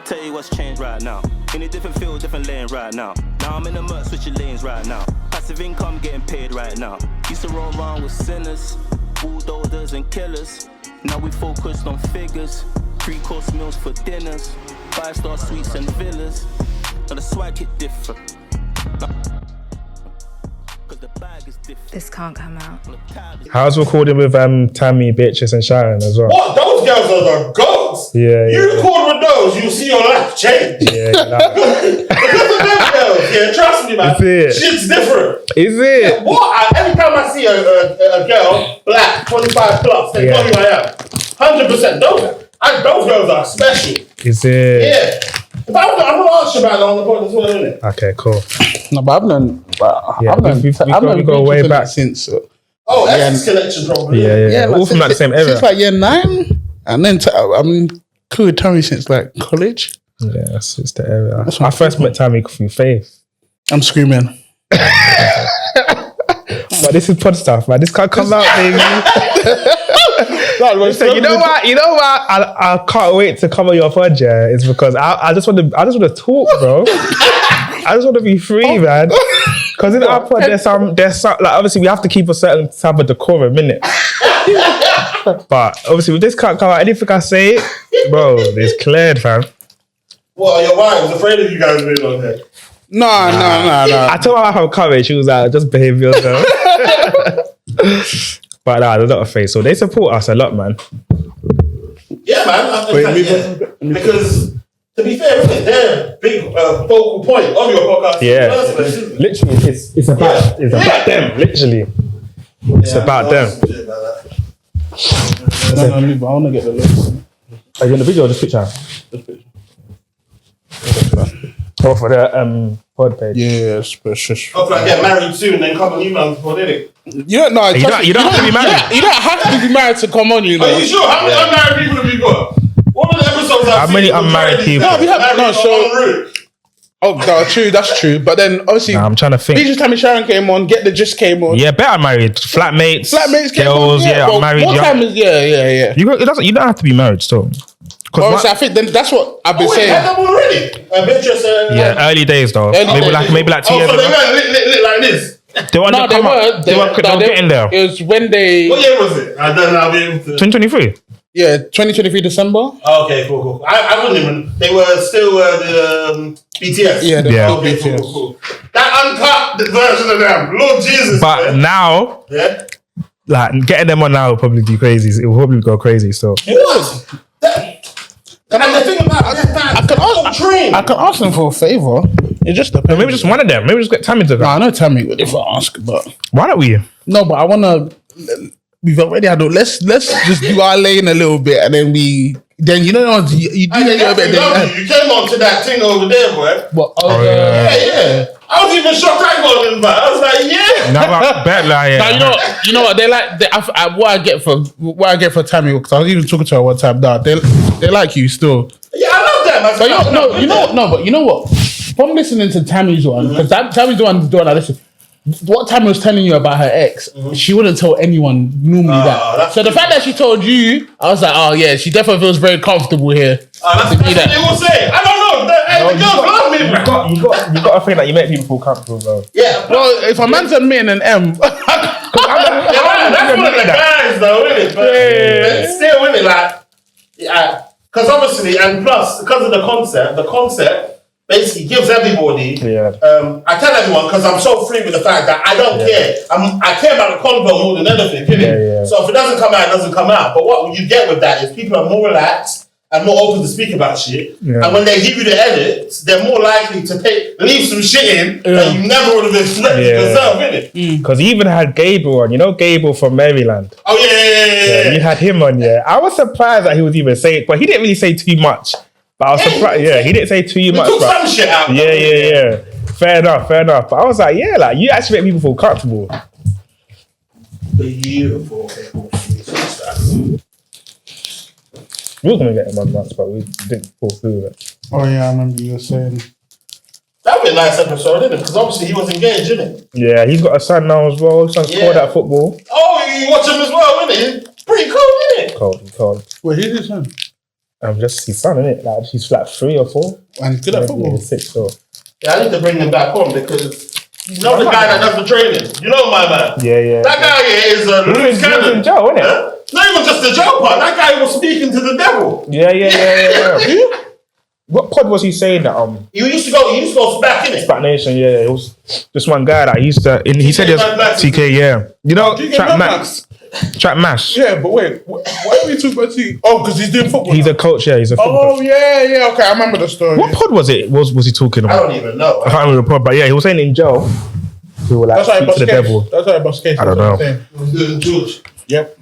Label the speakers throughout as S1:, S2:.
S1: tell you what's changed right now. In a different field, different lane right now. Now I'm in the murk, switching lanes right now. Passive income getting paid right now. Used to roll around with sinners, bulldozers and killers. Now we focused on figures, 3-course meals for dinners, 5-star suites and villas. Now the swag hit different.
S2: This can't come out.
S3: How's recording with Tammy, Beatrice and Sharon as well?
S4: What? Those girls are the goats.
S3: Yeah.
S4: You record with those, you'll see your life change.
S3: Yeah.
S4: Because of them girls, yeah, trust me, man. Shit's different.
S3: Is it?
S4: Yeah, what? Every time I see a girl, black, 25 plus, they know who I am. 100%. Those girls are special.
S3: Is it?
S4: Yeah. I'm gonna ask you about it on the podcast as well, isn't it?
S3: Okay, cool.
S5: No, but I've known
S3: we go way back
S5: since.
S4: Essence Collection probably.
S3: Yeah. All from like the same era.
S5: Since like year 9, and then I'm cool with Tammy since like college.
S3: Yeah, it's the era. I first met Tammy through Faith.
S5: I'm screaming.
S3: But this is pod stuff, man. This can't come out, baby. So you know what? I can't wait to cover your pod, yeah. It's because I just want to talk, bro. I just want to be free, man. Because in our pod, there's some like obviously we have to keep a certain type of decorum, innit? But obviously with this can't come out. Anything I say, bro, it's cleared, fam.
S4: What, your wife was afraid of you guys being on there?
S5: No.
S3: I told my wife I'm coming. She was like, just behave yourself. But nah, there's not a face. So they support us a lot, man.
S4: Yeah, man. Because to be fair, they're a big focal point of your podcast.
S3: Yeah, literally, it's about them. Literally, it's about them.
S5: No, I want to get the list.
S3: Are you in the video or just picture?
S5: Just picture.
S3: Oh, for the pod page.
S5: Yeah, shush.
S4: Hopefully I get married soon and then come on email before, did it?
S5: You don't have to be married. You don't have to be married to come on, you know.
S4: Are you sure? How many unmarried people have you got? What are the episodes
S3: How many unmarried people?
S5: No, we have that's true. But then obviously,
S3: I'm trying to think.
S5: Beatrice, Tammy, Sharon came on. Get the Just came on.
S3: Yeah, better married. Flatmates
S5: came
S3: girls,
S5: on.
S3: I'm married.
S5: What time is yeah.
S3: You don't have to be married still.
S5: Obviously, I think then that's what I've been saying.
S4: Had them already? Beatrice,
S3: early days though. Maybe like 2 years
S4: so
S3: ago.
S4: they weren't lit like this.
S3: They weren't getting there.
S5: It was when they.
S4: What year was it? I don't know. I'll be able to.
S3: 2023.
S5: Yeah, 2023 December.
S4: Oh, okay, cool. I wouldn't even. They were still the BTS.
S5: Yeah,
S4: okay,
S5: BTS.
S4: Cool. That uncut version of them, Lord Jesus.
S3: But now, like getting them on now will probably be crazy. It will probably go crazy. So.
S4: And the thing about
S5: I can ask them for a favor. It just depends.
S3: Maybe just one of them. Maybe just get Tammy to go.
S5: No, I know Tammy would if I ask, but
S3: why don't we?
S5: No, but I wanna. We've already had. Let's just do our lane a little bit, and then you do a little bit.
S4: You came on to that thing over there, boy.
S5: What?
S4: Yeah. I was even shocked I got in, but I was like, yeah.
S3: No, I bet like
S5: Now, you know what they like. What I get for Tammy, because I was even talking to her one time. Nah, they like you still.
S4: Yeah, I love that.
S5: But you know what? From listening to Tammy's one, because Tammy's the one doing. I listen. What Tammy was telling you about her ex, she wouldn't tell anyone normally that. So the fact that she told you, I was like, oh yeah, she definitely feels very comfortable here.
S4: That's what they will say. I don't know. The girls love me, bro.
S3: You got to think that you make people feel comfortable, bro.
S4: Yeah.
S5: Well, if a man's admitting an M,
S4: that's one of the guys, though, isn't it? But still, isn't it? Like, because obviously, and plus, because of the concept basically gives everybody. I tell everyone because I'm so free with the fact that I don't care. I care about the convo more than anything, innit? So if it doesn't come out, it doesn't come out. But what you get with that is people are more relaxed and more open to speak about shit. And when they give you the edits, they're more likely to leave some shit in that you never would have expected yourself, innit?
S3: Because you even had Gable on. You know Gable from Maryland?
S4: Oh, yeah.
S3: You had him on, I was surprised that he was even saying, but he didn't really say too much. But I was surprised, he didn't say too much.
S4: Took some shit out.
S3: Yeah. Fair enough. But I was like, you actually make people feel comfortable.
S4: Beautiful.
S3: We were going to get him on once, but we didn't pull through it.
S5: Oh yeah, I remember you were saying.
S4: That would be a nice episode, isn't it? Because obviously he was engaged, isn't it?
S3: Yeah, he's got a son now as well. His son's scored at football.
S4: Oh, you watch him as well, isn't it? Pretty cool, isn't it?
S3: Cold.
S5: Wait, who's his son?
S3: just his son, innit? Like he's like 3 or 4.
S5: And he's good at football.
S3: 6 or.
S4: Yeah, I need to bring him back on because you know the guy that does the training. You know my man.
S3: Yeah.
S4: That guy here is Luke Cannon.
S3: in jail, innit?
S4: Huh? Not even just the jail part. That guy was speaking to the devil.
S3: Yeah. What pod was he saying that
S4: He used to go back in it.
S3: Spat Nation, yeah. It was just one guy that he used to. He said it's TK, yeah. You know, Trap Max. Trap Mash.
S5: Yeah, but wait, why are we talking about TK? Oh, because he's doing football.
S3: He's a coach, yeah. He's a football coach.
S5: Yeah. Okay, I remember the story.
S3: What pod was it? Was he talking about?
S4: I don't even know.
S3: I can't remember the pod, but yeah, he was saying in jail. We were like speak to the devil.
S5: That's why I bust case.
S3: I don't know.
S4: He was doing George.
S5: Yep.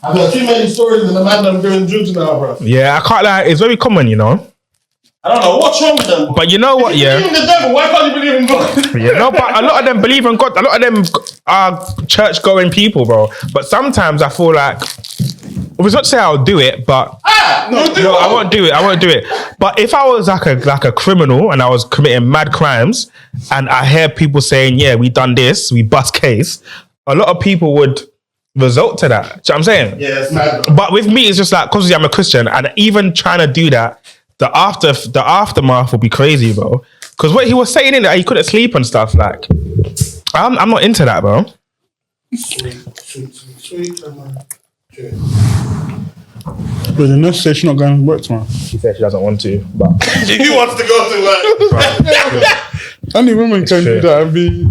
S4: I've got too many stories in the man I'm doing George now, bro.
S3: Yeah, I can't lie. It's very common, you know.
S4: I don't know what's wrong with them.
S3: But you know what?
S4: If you believe in the devil, why can't you believe in God?
S3: Yeah, no, but a lot of them believe in God. A lot of them are church-going people, bro. But sometimes I feel like, I was not to say I'll do it, but no, I won't do it. But if I was like a criminal and I was committing mad crimes, and I hear people saying, "Yeah, we done this, we bust case," a lot of people would result to that. Do you know what I'm saying?
S4: Yeah, it's mad, bro.
S3: But with me, it's just like, because I'm a Christian, and even trying to do that, the aftermath will be crazy, bro. Because what he was saying in that he couldn't sleep and stuff, like, I'm not into that, bro.
S4: Sweet.
S5: But the nurse said she's not going to work tomorrow.
S3: She said she doesn't want to, but
S4: He wants to go to work.
S5: Only women can do that and be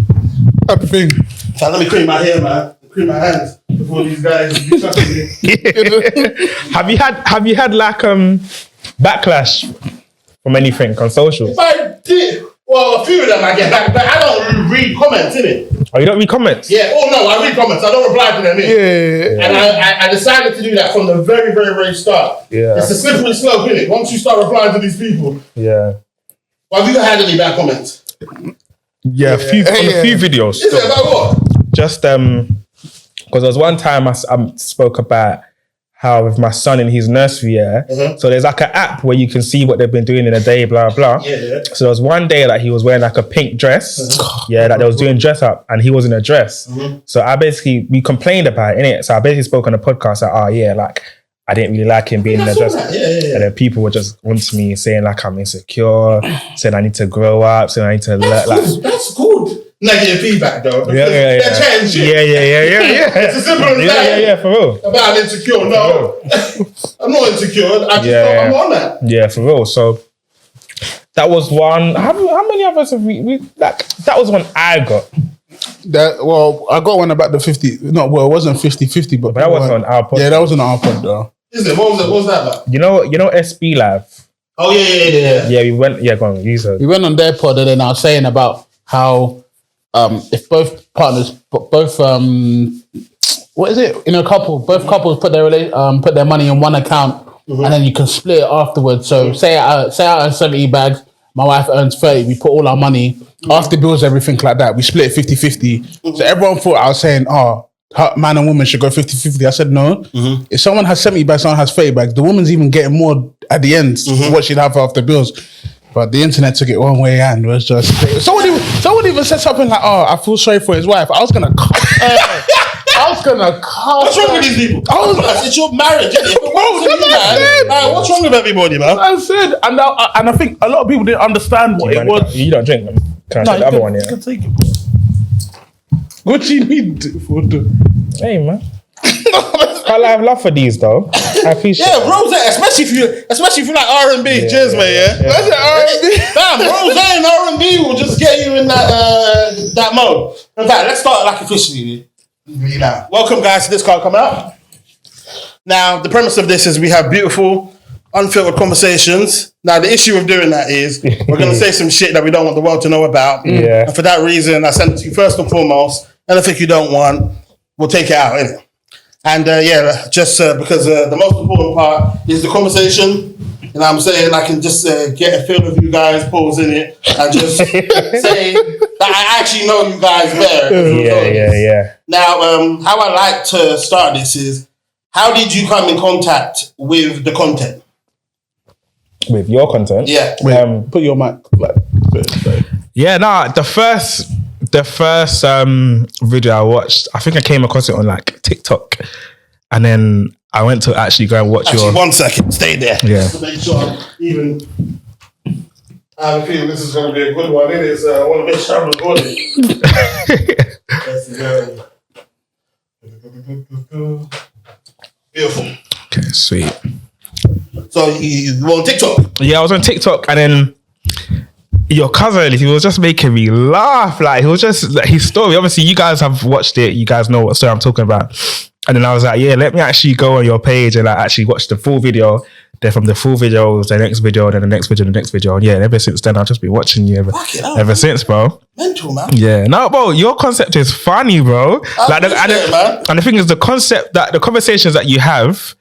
S5: happy thing.
S4: So let me cream my hair, man. Cream my hands before these guys do something to me.
S3: Have you had like backlash from anything on social?
S4: If I did, well, a few of them I get back, but I don't read comments, innit?
S3: Oh, you don't read comments?
S4: Yeah. Oh no, I read comments. I don't reply to them.
S5: Yeah.
S4: And I decided to do that from the very, very, very start.
S3: Yeah.
S4: It's a slippery slope, innit? Once you start replying to these people.
S3: Yeah.
S4: Well, have you had any bad comments?
S3: Yeah, a few videos.
S4: Is it about what?
S3: Just because there was one time I spoke about how with my son in his nursery, so there's like an app where you can see what they've been doing in a day, blah blah.
S4: Yeah.
S3: So there was one day that he was wearing like a pink dress, that they was doing dress up, and he was in a dress. So we complained about it, innit? So I basically spoke on the podcast like, I didn't really like him being in a dress.
S4: Yeah.
S3: And then people were just onto me saying like I'm insecure, saying I need to grow up, saying I need to
S4: That's good. Negative feedback though.
S3: Yeah.
S4: They're chatting shit.
S3: Yeah.
S4: It's as simple as that.
S3: Yeah, for real.
S4: About I'm insecure. No. I'm not insecure. I just know I'm on that.
S3: Yeah, for real. So that was one. How many of us have we like? That was one I got.
S5: I got one about the 50. No, well, it wasn't 50-50, but
S3: that wasn't on our pod.
S5: Yeah, that wasn't on our pod though.
S4: Is it? What was that about?
S3: You know SB Live.
S4: Oh yeah.
S3: Yeah, we went. Yeah, go on. Use her.
S5: We went on their pod and then I was saying about how if both partners, what is it in a couple? Both couples put their money in one account and then you can split it afterwards. So say out of 70 bags, my wife earns 30. We put all our money after bills, everything like that. We split it 50-50. So everyone thought I was saying, man and woman should go 50-50. I said no. If someone has 70 bags, someone has 30 bags, the woman's even getting more at the end what she'd have after bills. But the internet took it one way and was just someone even said something like, I feel sorry for his wife. I was gonna
S4: What's wrong with these people? It's your marriage, isn't it? What's wrong with everybody, man?
S5: I said, and I think a lot of people didn't understand what it was.
S3: You don't drink them. Can I take the other one? Yeah.
S5: Can take it. What do you need for the?
S3: Hey man. I have love for these though. I appreciate.
S4: Yeah, rose, especially if you like R&B. Cheers, man. Yeah.
S5: That's R&B.
S4: Damn, rose and R&B will just get you in that mode. In fact, let's start like officially. Now, welcome guys to this card coming up. Now, the premise of this is we have beautiful, unfiltered conversations. Now, the issue of doing that is we're going to say some shit that we don't want the world to know about.
S3: Yeah.
S4: And for that reason, I send it to you first and foremost. Anything you don't want, we'll take it out, innit? And just because the most important part is the conversation. You know what I'm saying? I can just get a feel of you guys, pause in it, and just say that I actually know you guys better.
S3: Yeah.
S4: Now, how I like to start this is, how did you come in contact with the content?
S3: With your content?
S4: Yeah.
S5: Put your mic.
S3: Yeah, the first video I watched, I think I came across it on like TikTok, and then I went to actually go and watch
S4: Actually, 1 second. Stay there.
S3: Yeah.
S4: Just to make sure I'm even... I have a feeling this is going to be a good one, innit? So I want to make sure I'm recording. Beautiful.
S3: Okay, sweet.
S4: So you were on TikTok?
S3: Yeah, I was on TikTok, and then your cousin, he was just making me laugh. Like, he was just, like, his story, obviously you guys have watched it, you guys know what story I'm talking about. And then I was like, yeah, let me actually go on your page and like actually watch the full video. Then from the full video, the next video, then the next video, the next video. And yeah, and ever since then, I've just been watching you ever since, bro.
S4: Mental, man.
S3: Yeah. No, bro, your concept is funny, bro.
S4: Man.
S3: And the thing is, the concept, that the conversations that you have,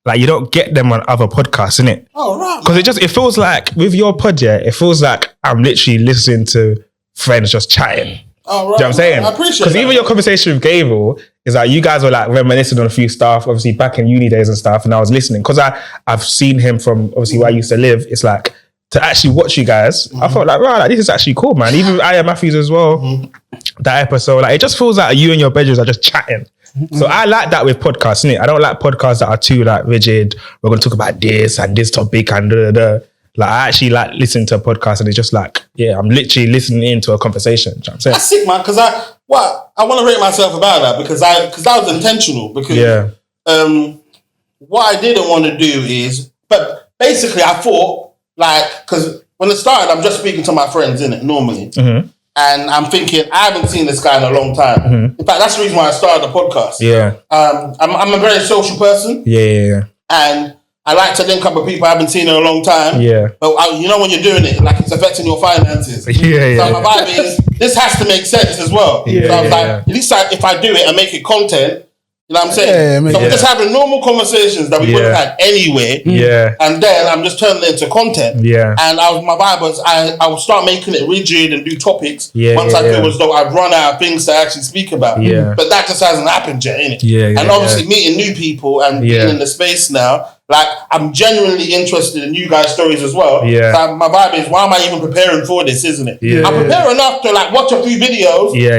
S3: like, you don't get them on other podcasts, innit?
S4: Oh, right.
S3: Because it feels like, with your pod, yeah, it feels like I'm literally listening to friends just chatting.
S4: Oh, right.
S3: Do you know what I'm saying?
S4: I appreciate
S3: Because
S4: that.
S3: even your conversation with Gable is like, you guys were like reminiscing on a few stuff, obviously back in uni days and stuff, and I was listening. Because I've seen him from obviously where I used to live. It's like, to actually watch you guys, I felt like, right, like, this is actually cool, man. Even with Aya Matthews as well, that episode, like, it just feels like you and your bedrooms are just chatting. So I like that with podcasts, innit? I don't like podcasts that are too like rigid. We're going to talk about this and this topic and da. Like, I actually like listening to a podcast and it's just like, yeah, I'm literally listening into a conversation. Do you know what I'm saying?
S4: That's sick, man, because I want to rate myself about that because that was intentional. Because what I didn't want to do is, but basically I thought, like, because when it started, I'm just speaking to my friends, innit, normally. Mm-hmm. And I'm thinking, I haven't seen this guy in a long time. Mm-hmm. In fact, that's the reason why I started the podcast.
S3: Yeah.
S4: I'm a very social person.
S3: Yeah.
S4: And I like to link up with people I haven't seen in a long time.
S3: Yeah.
S4: But you know when you're doing it, like, it's affecting your finances.
S3: Yeah.
S4: So my vibe is, this has to make sense as well.
S3: Yeah,
S4: so I was like, at least if I do it and make it content, you know what I'm saying? So we're just having normal conversations that we wouldn't have had anyway.
S3: Yeah.
S4: And then I'm just turning it into content.
S3: Yeah.
S4: And my vibe was, I will start making it rigid and do topics once I feel as though I've run out of things to actually speak about.
S3: Yeah.
S4: But that just hasn't happened yet, innit?
S3: Yeah.
S4: And obviously meeting new people and being in the space now, like, I'm genuinely interested in you guys' stories as well.
S3: Yeah.
S4: So my vibe is, why am I even preparing for this, isn't it?
S3: Yeah.
S4: I'm preparing enough to, like, watch a few videos.
S3: You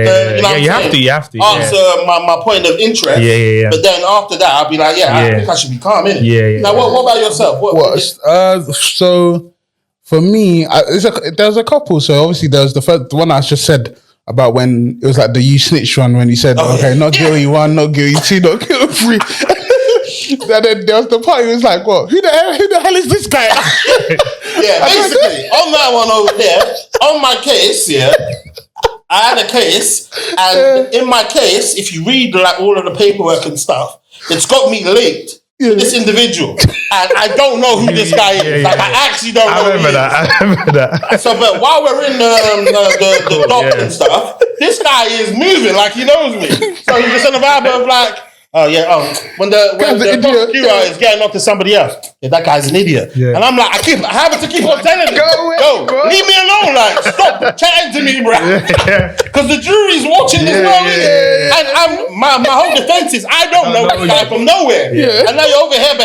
S3: have to.
S4: Answer my point of interest.
S3: Yeah.
S4: But then after that, I'll be like, I think I should be calm, innit?
S3: Yeah.
S4: Now, what about yourself?
S5: So for me, there's a couple. So obviously there's the one I just said about when it was like the you snitch one, when he said, not guilty 1, not guilty 2, not guilty 3. And then there was the part, he was like, what? Who the hell is this guy?
S4: Basically, on that one over there, on my case, I had a case, and in my case, if you read like all of the paperwork and stuff, it's got me linked to this individual, and I don't know who this guy is. I actually don't know.
S3: I remember that.
S4: So, but while we're in the dock and stuff, this guy is moving like he knows me. So he's just in the vibe of like, when the prosecutor is getting up to somebody else, that guy's an idiot. Yeah. And I'm like, I have to keep on telling him, leave me alone, like, stop chatting to me, bro. Because the jury's watching this movie. And my whole defense is, I don't know this guy from nowhere. Yeah. And now you're over here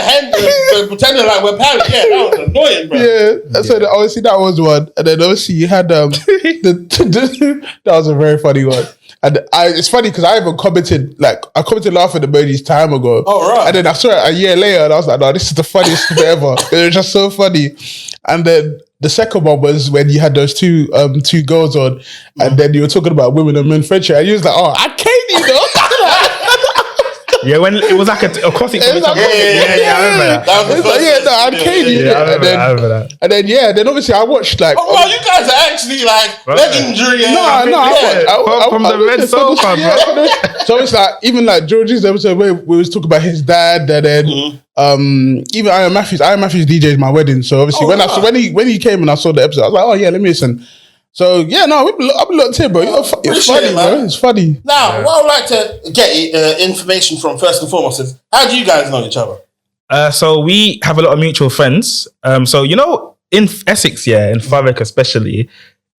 S4: pretending like we're pals. Yeah, that was annoying, bro.
S5: Yeah. So obviously that was one. And then obviously you had, that was a very funny one. And it's funny because I even commented laughing emojis time ago.
S4: Oh, right.
S5: And then I saw it a year later and I was like, no, this is the funniest thing ever. It was just so funny. And then the second one was when you had those two girls on and then you were talking about women and men friendship. And you was like, oh, I can't, you know.
S3: Yeah, when it was like a crossing. I remember that.
S5: I remember that. And then obviously I watched like.
S4: Oh, you guys are actually like legendary.
S3: From the red sofa, bro.
S5: So it's like even like George's episode where we was talking about his dad, and then even Aya Matthews DJ'd my wedding. So obviously when he came and I saw the episode, I was like, oh yeah, let me listen. So yeah, no, I'm looked in, bro. It's funny, bro. It's funny.
S4: Now, what I'd like to get information from first and foremost is, how do you guys know each other?
S3: So we have a lot of mutual friends. So you know, in Essex, in Thurrock especially,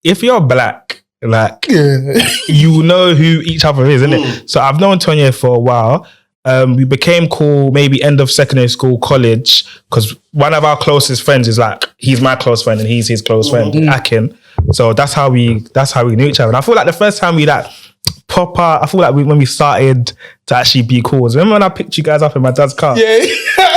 S3: if you're black, like you know who each other is, innit? So I've known Tonye for a while. We became cool maybe end of secondary school, college, because one of our closest friends is like, he's my close friend and he's his close friend, Akin. So that's how we knew each other. And I feel like the first time we like proper, I feel like when we started to actually be cool. Remember when I picked you guys up in my dad's car?
S5: Yeah.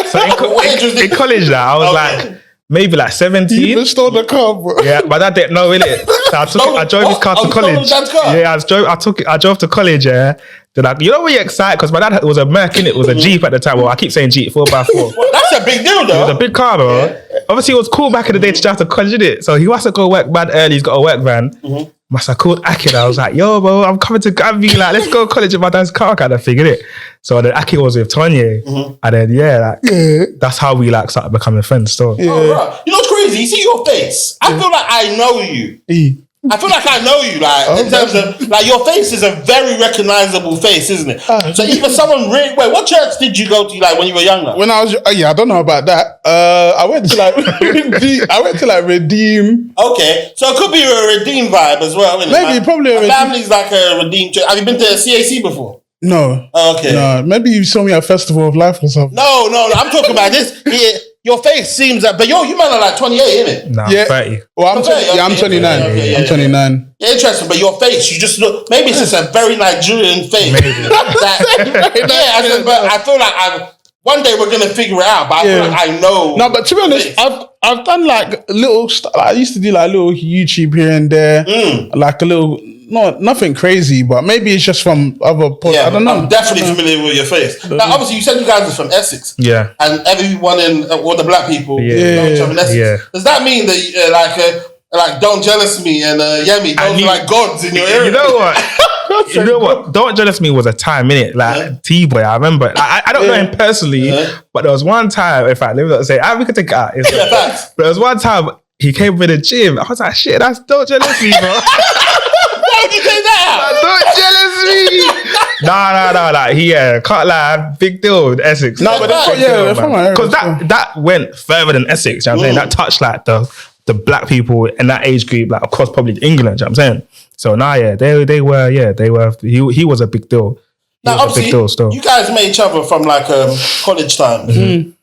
S3: So in college now, I was like, maybe like 17.
S5: You even stole the car, bro.
S3: Yeah, my dad didn't know, innit? So I drove his car to college. Yeah, I drove to college, yeah. Then you know when you're excited? Because my dad was a Merc, innit? It was a Jeep at the time. Well, I keep saying Jeep, 4x4.
S4: Well, that's a big deal, though.
S3: It was a big car, bro. Yeah. Obviously, it was cool back in the day to drive to college, innit? So he wants to go work mad early. He's got a work van. Must have called Aki. I was like, yo, bro, I'm coming to grab you. Like, let's go to college in my dad's car, kind of thing, innit? So then Aki was with Tonye. And then, that's how we like started becoming friends still.
S4: Yeah. Oh, right. You know what's crazy? You see your face. I feel like I know you. I feel like I know you, like, in terms of, like, your face is a very recognizable face, isn't it? So even someone really, wait, what church did you go to, like, when you were younger?
S5: When I was, I don't know about that. I went to, like, Redeem.
S4: Okay, so it could be a Redeem vibe as well, isn't it?
S5: Maybe, probably a Redeem.
S4: My family's like a Redeem church. Have you been to CAC before?
S5: No.
S4: Okay.
S5: No, maybe you saw me at Festival of Life or something.
S4: No, I'm talking about this. Yeah, your face seems like, but you man are like 28, innit?
S3: Nah,
S5: yeah.
S3: 30.
S5: Well, I'm 29. I'm 29.
S4: Yeah, interesting, but your face, you just look, maybe it's just a very Nigerian face. Maybe. But I feel like one day we're going to figure it out, but I feel like I know.
S5: No, but to be honest, I've done like little stuff. I used to do like little YouTube here and there, like a little, nothing crazy, but maybe it's just from other podcasts.
S4: Yeah,
S5: I don't know.
S4: I'm definitely familiar with your face. Now, obviously, you said you guys are from Essex.
S3: Yeah.
S4: And everyone in, all the black people know each other in Essex. Yeah. Does that mean that, like, don't jealous me and Yemi, those are like gods in your area?
S3: You know what? You know what? Don't jealous me was a time, innit? Like T-Boy, I remember. Like, I don't know him personally, but there was one time, in fact, let me not say, we could take it out. But there was one time he came with the gym. I was like, shit, don't jealous me, bro.
S4: Why would you say that?
S3: Don't jealous me. No. Like, can't lie, big deal with Essex.
S5: No, but that's
S3: because that went further than Essex. You know what I'm saying? That touched like the black people in that age group, like across probably England. You know what I'm saying? So they were. He was a big deal.
S4: Now, obviously, you guys met each other from like college times, and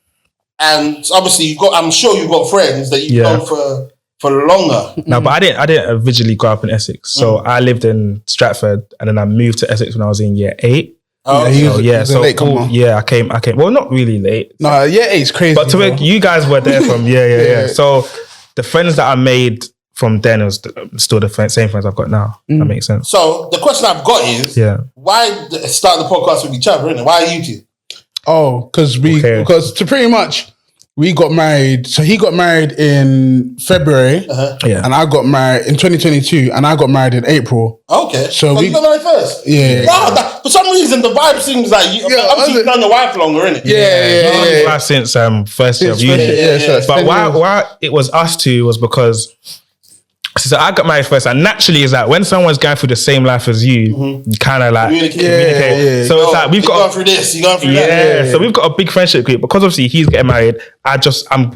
S4: obviously I'm sure you got friends that you've known for longer.
S3: No, but I didn't originally grow up in Essex. So I lived in Stratford, and then I moved to Essex when I was in year 8.
S5: Oh,
S3: I came. Well, not really late.
S5: No, year 8's crazy.
S3: But you guys were there from So the friends that I made from then was still the same friends I've got now. That makes sense.
S4: So the question I've got is, why start the podcast with each other? Innit? Why are you two?
S5: Oh, because to pretty much we got married. So he got married in February, and I got married in 2022, and I got married in April.
S4: Okay,
S5: so
S4: you got married first.
S5: Yeah.
S4: Wow, for some reason the vibe seems like obviously you've known your wife longer, innit?
S3: Yeah. Since first year of uni. But why it was us two was because. So I got married first, and naturally is that when someone's going through the same life as you, you kind of like communicate. So it's like we've got
S4: through this, you going through that.
S3: So we've got a big friendship group because obviously he's getting married. I'm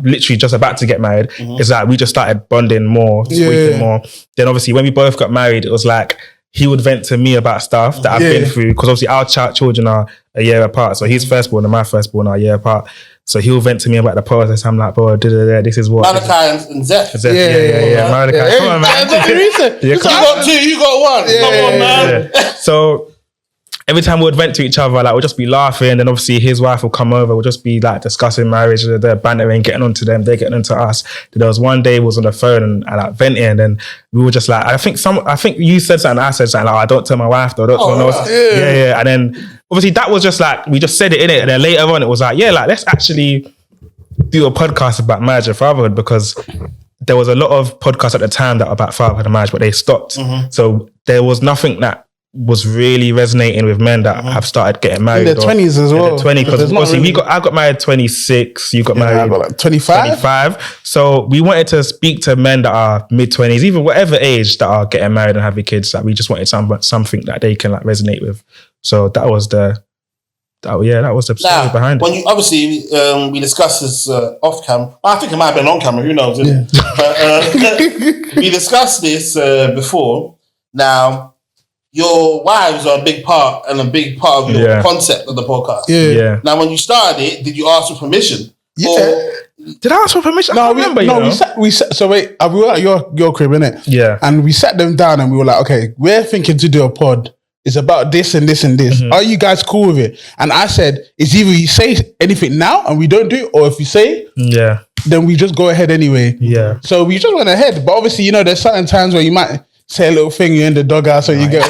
S3: literally just about to get married. It's like we just started bonding more, speaking more. Then obviously when we both got married, it was like he would vent to me about stuff that I've been through because obviously our children are a year apart. So his firstborn and my firstborn are a year apart. So he'll vent to me about the process. I'm like, bro, this is what.
S4: Malachi and Zeph.
S3: Yeah. Malachi. Come on, man.
S4: You got 2, you got 1. Come on, man.
S3: So every time we would vent to each other, like we'll just be laughing. And then obviously his wife will come over. We'll just be like discussing marriage. They're bantering, getting onto them. They're getting into us. There was one day we was on the phone and like venting. And then we were just like, I think you said something. I said something like, I don't tell my wife though. Don't tell no one else. Yeah. And then obviously that was just like, we just said it in it. And then later on it was like, like let's actually do a podcast about marriage and fatherhood because there was a lot of podcasts at the time that were about fatherhood and marriage, but they stopped. So there was nothing that was really resonating with men that have started getting married.
S5: In their 20s as well.
S3: In their 20s, because obviously I got married 26, you got married
S5: I got like 25.
S3: So we wanted to speak to men that are mid-20s, even whatever age that are getting married and having kids. Like we just wanted something that they can like resonate with. So that was the story behind it.
S4: When you obviously we discussed this off camera. I think it might have been on camera. Who knows? But we discussed this before. Now, your wives are a big part of your concept of the podcast.
S3: Yeah.
S4: Now, when you started it, did you ask for permission?
S3: Yeah. Did I ask for permission? I can't remember.
S5: We sat. So wait, we were at your crib, innit?
S3: Yeah.
S5: And we sat them down and we were like, okay, we're thinking to do a pod is about this and this and this. Are you guys cool with it? And I said, it's either you say anything now and we don't do it, or if you say, then we just go ahead anyway. Yeah. So we just went ahead. But obviously, there's certain times where you might say a little thing, you're in the doghouse, so you get.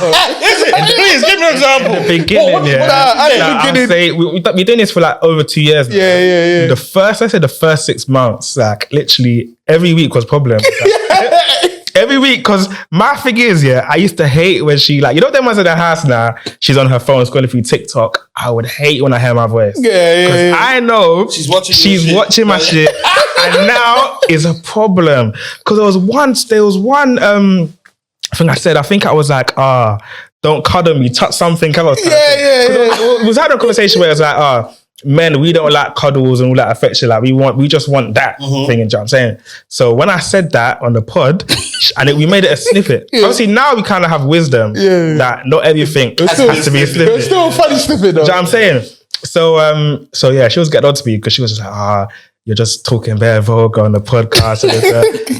S4: Please give me an example.
S3: In the beginning, we've been doing this for like over 2 years now.
S5: Yeah.
S3: The first 6 months, like literally every week was problem. Every week, because my thing is, I used to hate when she them ones in the house now, she's on her phone scrolling through TikTok. I would hate when I hear my voice. Because I know she's watching my shit. And now is a problem. Because there was one thing I said, I think I was like, don't cuddle me, touch something else. We was having a conversation where it was like, men, we don't like cuddles and all that affection. Like we just want that thing. You know what I'm saying? So when I said that on the pod, and we made it a snippet. Obviously now we kind of have wisdom that not everything has to be a snippet.
S5: It's still a funny snippet though.
S3: You know what I'm saying? So yeah, she was getting on to me because she was just like, you're just talking bare vulgar on the podcast.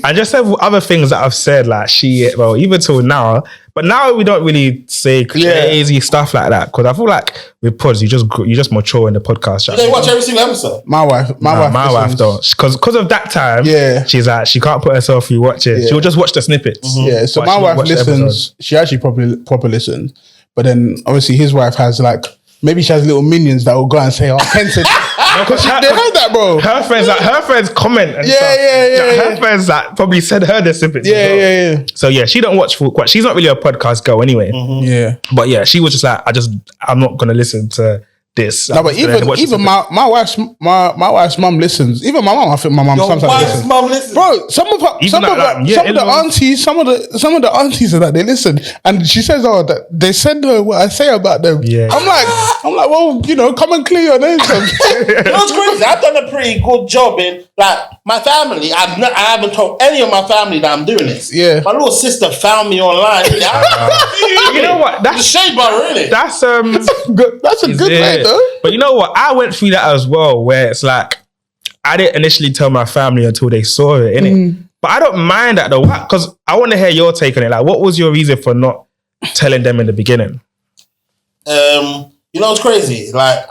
S3: And just several other things that I've said, like shit, well, even till now. But now we don't really say crazy stuff like that, because I feel like with pods, you just mature in the podcast.
S4: Do they watch every single episode?
S5: My wife don't.
S3: Because of that time, she's like, she can't put herself through watching. She'll just watch the snippets.
S5: Yeah, so my wife listens. She actually proper listens. But then obviously his wife has like, maybe she has little minions that will go and say, Ken said. Because they heard that, bro.
S3: Her friends comment and stuff. Her friends probably sent her the snippets.
S5: Yeah.
S3: So she don't watch full. She's not really a podcast girl anyway.
S5: Yeah.
S3: But she was just like, I'm not gonna listen to this.
S5: No, but even my wife's mum listens. Even my mum, I think my mum sometimes listens.
S4: Mum listens.
S5: Bro, some of the aunties are that they listen, and she says, that they send her what I say about them. Yeah. I'm like, well, come and clear your name.
S4: What's crazy? I've done a pretty good job in my family. I haven't told any of my family that I'm doing this.
S5: Yeah.
S4: My little sister found me online.
S3: You know what?
S4: That's the shade bar, really.
S3: That's
S5: that's a good way, though.
S3: But you know what? I went through that as well, where it's like I didn't initially tell my family until they saw it, innit? But I don't mind that though, because I want to hear your take on it. Like, what was your reason for not telling them in the beginning?
S4: It's crazy. Like,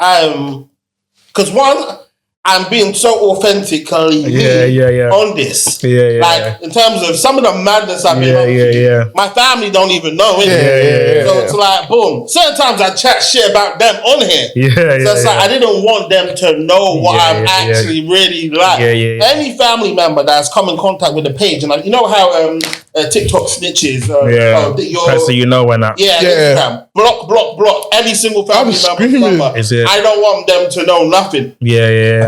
S4: because one, I'm being so authentically on this. In terms of some of the madness I've been on, my family don't even know it. So it's like, boom. Certain times I chat shit about them on here. So it's like, I didn't want them to know what I'm actually really like. Any family member that's come in contact with the page, and you know how TikTok snitches.
S3: So you know when that.
S4: Instagram. Block. Any single family member. I don't want them to know nothing.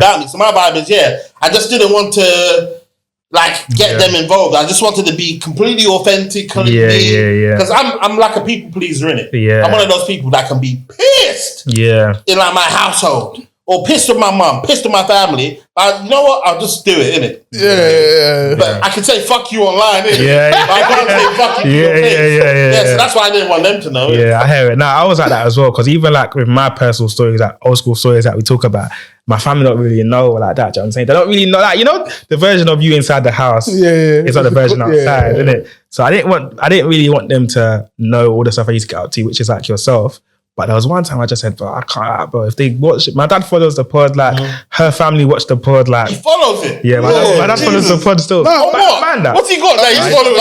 S4: About me. So my vibe is, I just didn't want to get them involved. I just wanted to be completely authentic. Because I'm like a people pleaser, innit? I'm one of those people that can be pissed in like my household. Or pissed with my mum, pissed with my family. You know what? I'll just do it, innit? But I can say fuck you online, innit? I can't say fuck you to your face. So that's why I didn't want them to know.
S3: I hear it. I was like that as well, because even like with my personal stories, like old school stories that we talk about, my family don't really know like that. Do you know what I'm saying? They don't really know, like, the version of you inside the house is not the version outside, isn't it? So I didn't really want them to know all the stuff I used to get up to, which is like yourself. But there was one time I just said, bro, I can't, bro. If they watch it, my dad follows the pod, like her family watched the pod, like
S4: he follows it.
S3: Yeah, my dad follows the pod still.
S4: No, what's he got? Like, he's following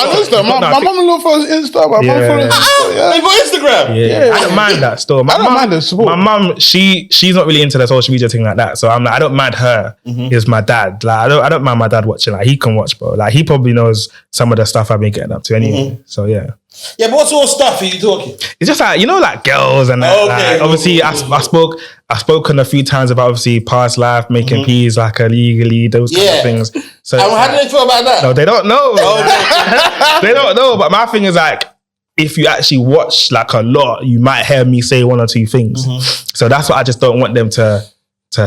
S5: my mum follows Insta. My mum follows Insta.
S4: They got Instagram.
S3: Yeah. I don't mind that still. I don't mind the support. My mum, she's not really into the social media thing like that. So I'm like, I don't mind her. It's my dad. Like I don't mind my dad watching. Like he can watch, bro. Like he probably knows some of the stuff I've been getting up to anyway. So yeah.
S4: Yeah, but what sort of stuff are you talking?
S3: It's just like, like girls and that. Obviously, I spoken a few times about obviously past life, making peas like illegally, those kind of things. So
S4: how do they feel about that?
S3: No, they don't know. They don't know. But my thing is like, if you actually watch like a lot, you might hear me say one or two things. So that's what I just don't want them to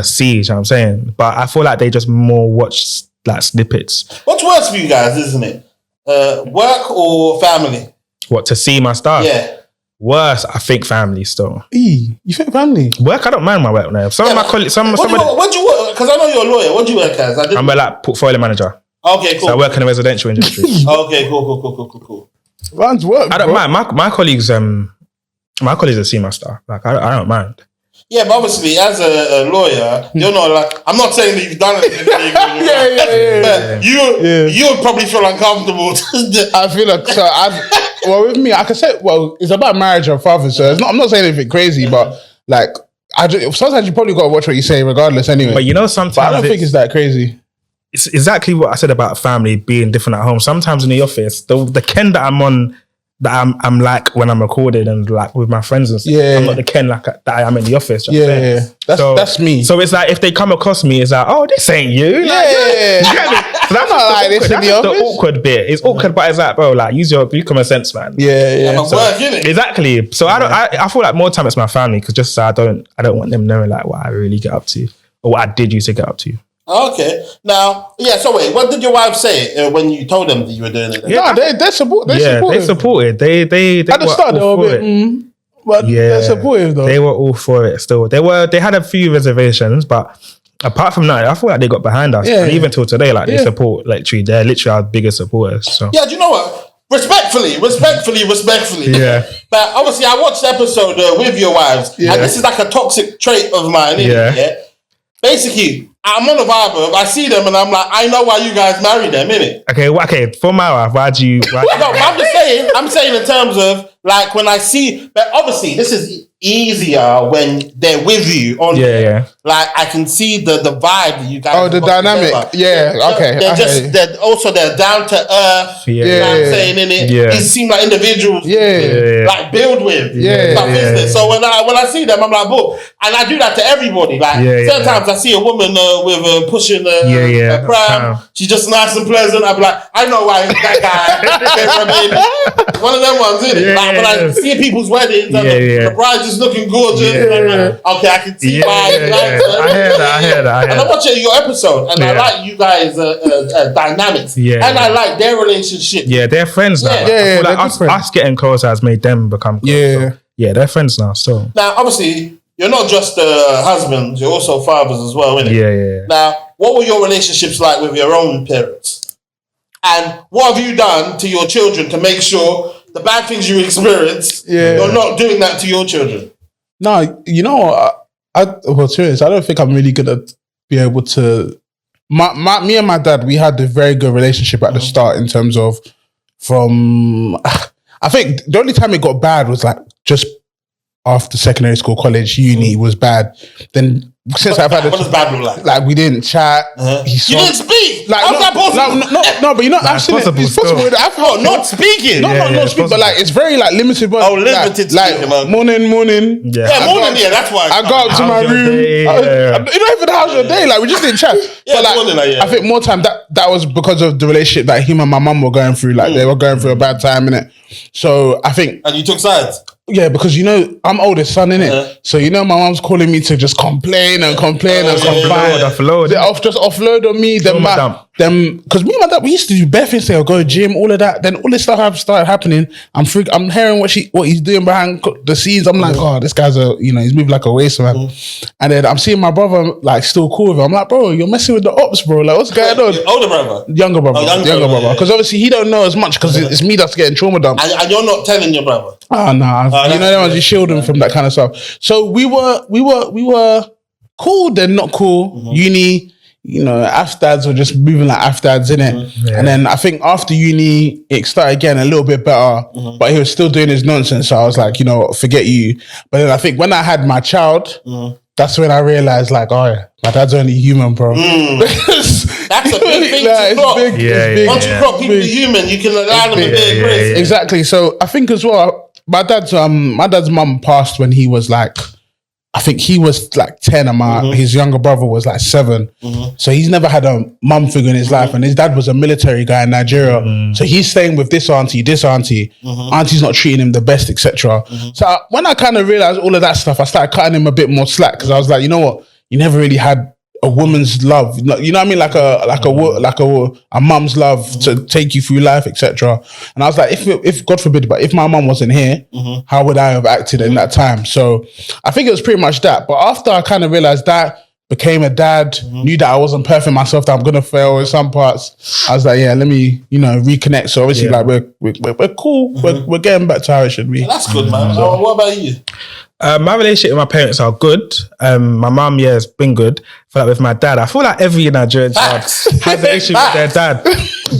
S3: see. You know what I'm saying? But I feel like they just more watch like snippets.
S4: What's worse for you guys, isn't it? Work or family?
S3: What, to see my stuff?
S4: Yeah.
S3: Worse, I think family still.
S5: You think family?
S3: Work, I don't mind my work now. Some of my colleagues,
S4: what do you work? Because I know you're a lawyer. What do you work as?
S3: I'm a like portfolio manager.
S4: Okay, cool.
S3: So I work in the residential industry.
S4: Okay, cool.
S5: Runs work.
S3: I don't mind. My colleagues, My colleagues see my stuff. Like, I don't mind.
S4: Yeah, but obviously, as a lawyer, you're not like. I'm not saying that you've done anything. But you would probably feel uncomfortable.
S5: I feel like well, with me, I can say, well, it's about marriage and father, so I'm not saying anything crazy, but like, sometimes you probably got to watch what you say, regardless. Anyway,
S3: but you know, sometimes
S5: I don't think it's that crazy.
S3: It's exactly what I said about family being different at home. Sometimes in the office, the Ken that I'm on, that I'm like when I'm recording and like with my friends and stuff. I'm not the Ken like that I am in the office.
S5: That's me.
S3: So it's like if they come across me, it's like, oh, this ain't you.
S5: You get me?
S3: So that's not like this in the office. The awkward bit. It's awkward, but it's like, bro, like use common sense, man. Exactly. So I feel like more time it's my family because just so I don't want them knowing like what I really get up to or what I did used to get up to.
S4: Okay. Now, so wait, what did your wife say when you told them that you were doing it?
S5: Yeah, they supported.
S3: They supported. They at the start they were a bit,
S5: but they're supportive though.
S3: They were all for it still. They had a few reservations, but apart from that, I feel like they got behind us. And even till today, like they support, they're literally our biggest supporters. So
S4: do you know what? Respectfully.
S3: Yeah.
S4: But obviously, I watched the episode with your wives, and this is like a toxic trait of mine. Basically, I'm on a vibe. I see them and I'm like, I know why you guys married them, innit?
S3: Okay. For my wife, why do you?
S4: No, I'm saying in terms of like when I see, but obviously this is easier when they're with you. Like I can see the vibe that you guys.
S5: Oh, the dynamic.
S4: Together.
S5: Okay.
S4: They're down to earth. You know what I'm saying, innit? They seem like individuals. Like build with. Business. So when I see them, I'm like, boom. And I do that to everybody. Like sometimes I see a woman with pushing a pram. She's just nice and pleasant. I'm like, I know why that guy. One of them ones, innit? Like when I see people's weddings and the bride's just looking gorgeous. And I'm like, okay, I can see why.
S3: I hear that.
S4: And I'm watching your episode, and I like you guys' dynamics, and I like their relationship.
S3: Yeah, they're friends now. I feel like us getting closer has made them become closer. So, they're friends now. So
S4: now, obviously, you're not just husbands; you're also fathers as well, innit?
S3: Yeah.
S4: Now, what were your relationships like with your own parents? And what have you done to your children to make sure the bad things you experience, you're not doing that to your children?
S5: No, you know what? Serious. I don't think I'm really gonna be able to. Me and my dad, we had a very good relationship at the start in terms of I think the only time it got bad was like just after secondary school, college, uni was bad. Then since I've had
S4: what does bad look like?
S5: Like we didn't chat.
S4: You didn't speak.
S5: Like,
S4: how's that possible?
S5: No, but you know, absolutely, it's possible.
S4: Not speaking.
S5: Not speaking, but like it's very like limited. But
S4: limited.
S5: Like morning.
S4: Morning. That's why
S5: I go up to my room. You don't even how's your day? Like we just didn't chat. But like,
S4: morning,
S5: I think more time that was because of the relationship that him and my mum were going through. Like they were going through a bad time, innit? So I think.
S4: And you took sides.
S5: Yeah, because you know I'm oldest son, innit? So you know my mom's calling me to just complain and complain. Offload on me. Because me and my dad, we used to do bare things. Say, go gym, all of that. Then all this stuff started happening. I'm hearing what he's doing behind the scenes. I'm like, oh, this guy's he's moving like a waste man. And then I'm seeing my brother like still cool with him. I'm like, bro, you're messing with the ops, bro. Like, what's going on?
S4: Older brother,
S5: younger brother. Because obviously he don't know as much because it's me that's getting trauma dumped.
S4: And you're not telling your brother.
S5: Oh no, you know that ones you shield them from that kind of stuff. So we were cool, then not cool. Uni, afterdads were just moving like afterdads, innit? And then I think after uni, it started getting a little bit better, but he was still doing his nonsense. So I was like, forget you. But then I think when I had my child, that's when I realized like, oh yeah, my dad's only human, bro.
S4: That's a big thing to clock. Once you clock people human, you can allow them a bit of grace.
S5: Exactly. So I think as well, my dad's mum passed when he was like, I think he was like 10 and his younger brother was like 7. So he's never had a mum figure in his life, and his dad was a military guy in Nigeria. So he's staying with this auntie. Auntie's not treating him the best, etc. So when I kind of realized all of that stuff, I started cutting him a bit more slack because I was like, you know what? You never really had a woman's love, you know what I mean, like a mum's love to take you through life, etc. And I was like, if God forbid, but if my mum wasn't here, how would I have acted in that time? So I think it was pretty much that. But after I kind of realized that, became a dad, knew that I wasn't perfect myself, that I'm gonna fail in some parts. I was like, yeah, let me, reconnect. So obviously, like we're cool. We're getting back to how it should be.
S4: That's good, man. So what about you?
S3: My relationship with my parents are good. My mum, has been good. I feel like with my dad, I feel like every Nigerian child has an issue with their dad.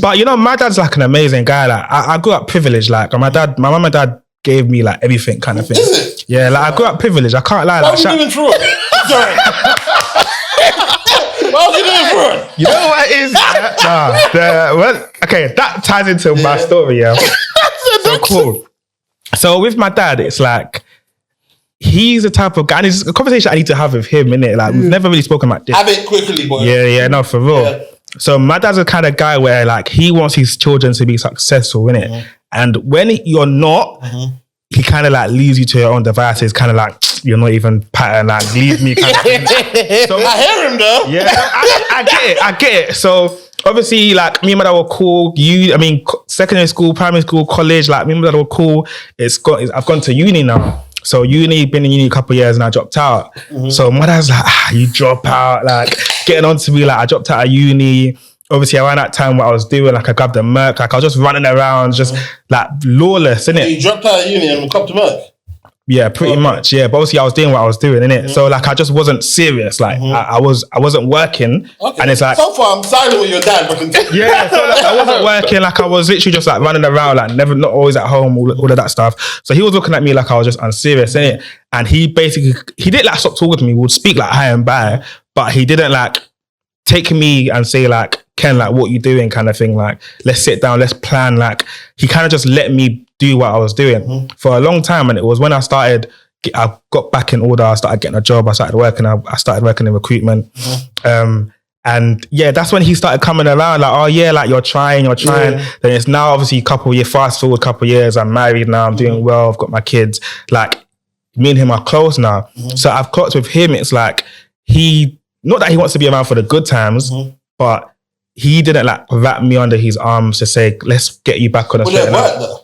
S3: But my dad's like an amazing guy. Like I grew up privileged. Like my mum and dad gave me like everything kind of thing.
S4: Is it?
S3: Yeah, like I grew up privileged. I can't lie.
S4: Why
S3: Like,
S4: were you doing through it? Sorry. Why was you doing through it?
S3: You know what it is? Okay, that ties into my story, yeah. So cool. So with my dad, it's like, he's the type of guy, and it's a conversation I need to have with him, innit? Like, we've never really spoken about this.
S4: Have it quickly, boy.
S3: Yeah, no, for real.
S4: Yeah.
S3: So my dad's the kind of guy where, like, he wants his children to be successful, innit? And when you're not, he kind of like leaves you to your own devices, kind of like, you're not even pattern, like, leave me kind of thing. So,
S4: I hear him though.
S3: Yeah, I get it. So obviously, like, me and my dad were cool. Secondary school, primary school, college, like, me and my dad were cool. I've gone to uni now. So been in uni a couple of years and I dropped out. So my dad's like, you drop out, like, getting on to me, like, I dropped out of uni. Obviously, around that time, what I was doing, like, I grabbed a Merc, like, I was just running around, just like lawless, innit?
S4: You dropped out of uni and copped a Merc?
S3: Yeah, pretty much. Yeah, but obviously I was doing what I was doing, innit? So like I just wasn't serious. Like I wasn't working.
S4: Okay.
S3: And it's like,
S4: so far I'm silent with your dad, but continue.
S3: yeah, so like, I wasn't working. Like I was literally just like running around, like not always at home, all of that stuff. So he was looking at me like I was just unserious, innit? And he didn't like stop talking to me. We would speak like hi and bye, but he didn't like take me and say like, Ken, like, what you doing kind of thing? Like, let's sit down, let's plan. Like, he kind of just let me do what I was doing for a long time. And it was when I got back in order, I started getting a job, I started working in recruitment. And yeah, that's when he started coming around like, oh yeah, like you're trying. Then it's now obviously fast forward a couple of years, I'm married now, I'm doing well, I've got my kids. Like, me and him are close now. So I've clocked with him, it's like, not that he wants to be around for the good times, but he didn't like wrap me under his arms to say, let's get you back on a straight and narrow.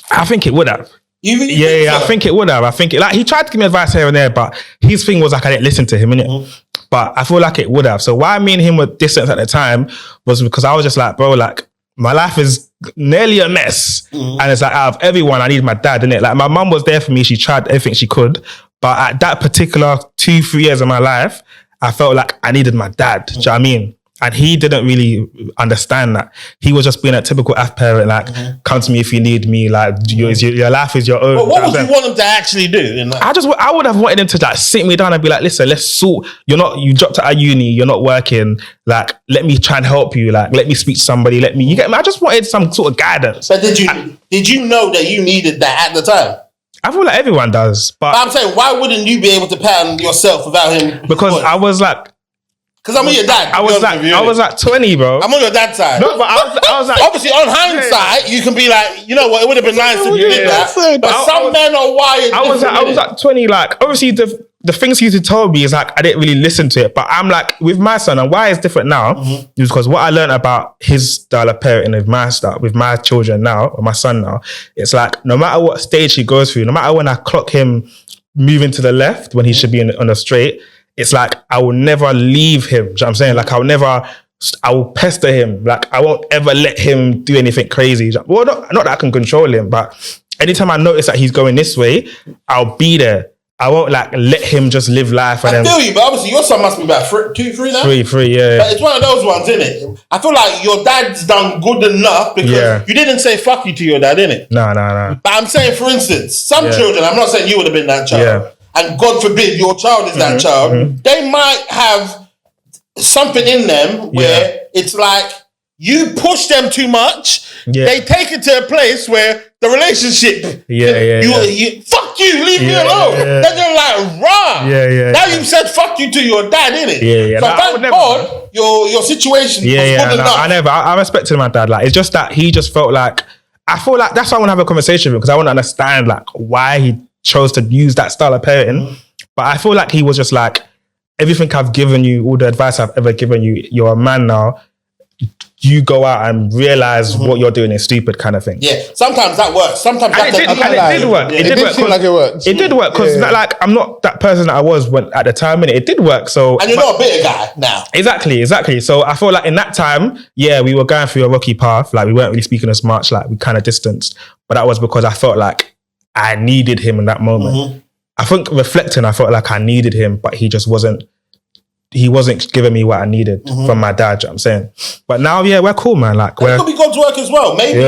S3: I think it would have. I think it would have. I think like he tried to give me advice here and there, but his thing was like I didn't listen to him, innit? But I feel like it would have. So why me and him were distant at the time was because I was just like, bro, like my life is nearly a mess. And it's like out of everyone, I need my dad, innit? Like my mum was there for me. She tried everything she could. But at that particular 2-3 years of my life, I felt like I needed my dad. Do you know what I mean? And he didn't really understand that. He was just being a typical F parent, like, come to me if you need me, like, your life is your own.
S4: But what would you want him to actually do? In that?
S3: I would have wanted him to like sit me down and be like, listen, let's sort, you dropped out of uni, you're not working, like, let me try and help you, like, let me speak to somebody, you get me? I just wanted some sort of guidance.
S4: But did you know that you needed that at the time?
S3: I feel like everyone does. But
S4: I'm saying, why wouldn't you be able to pattern yourself without him?
S3: Because I was like,
S4: because I'm on your dad.
S3: I was like 20, bro.
S4: I'm on your dad's side.
S3: No, but I was like,
S4: obviously on hindsight, you can be like, you know what, it would have been nice if you did that. But some men are wired. I
S3: was like 20, like, obviously the things he used to tell me is like, I didn't really listen to it. But I'm like, with my son, and why it's different now is because what I learned about his style of parenting with my children now, or my son now, it's like, no matter what stage he goes through, no matter when I clock him moving to the left when he should be on the straight, it's like, I will never leave him. Do you know what I'm saying? Like, I will pester him. Like, I won't ever let him do anything crazy. Well, not that I can control him, but anytime I notice that he's going this way, I'll be there. I won't like let him just live life.
S4: I feel you, but obviously your son must be about 2-3 now.
S3: 3, yeah.
S4: But it's one of those ones, isn't it? I feel like your dad's done good enough because you didn't say fuck you to your dad, innit?
S3: No.
S4: But I'm saying, for instance, some children, I'm not saying you would have been that child, and God forbid your child is that child, they might have something in them where it's like you push them too much, they take it to a place where the relationship, you fuck you, leave me alone. Then they're like, rah. Now you've said fuck you to your dad, innit? So thank God your situation was good enough.
S3: I respected my dad. Like, it's just that he just felt like, I feel like that's why I want to have a conversation with him, because I want to understand like why he chose to use that style of parenting. But I feel like he was just like, everything I've given you, all the advice I've ever given you, you're a man now. you go out and realize what you're doing is stupid kind of thing.
S4: Yeah, sometimes that works. Sometimes
S3: And it did work.
S5: It did seem like it worked.
S3: It did work because like I'm not that person that I was when at the time, and it did work. So
S4: and you're not a bitter guy now.
S3: Exactly. So I feel like in that time, we were going through a rocky path. Like we weren't really speaking as much. Like we kind of distanced, but that was because I felt like I needed him in that moment. I think reflecting, I felt like I needed him, but he just wasn't. He wasn't giving me what I needed from my dad, you know what I'm saying? But now, we're cool, man. Like,
S4: it could be God's work as well. Maybe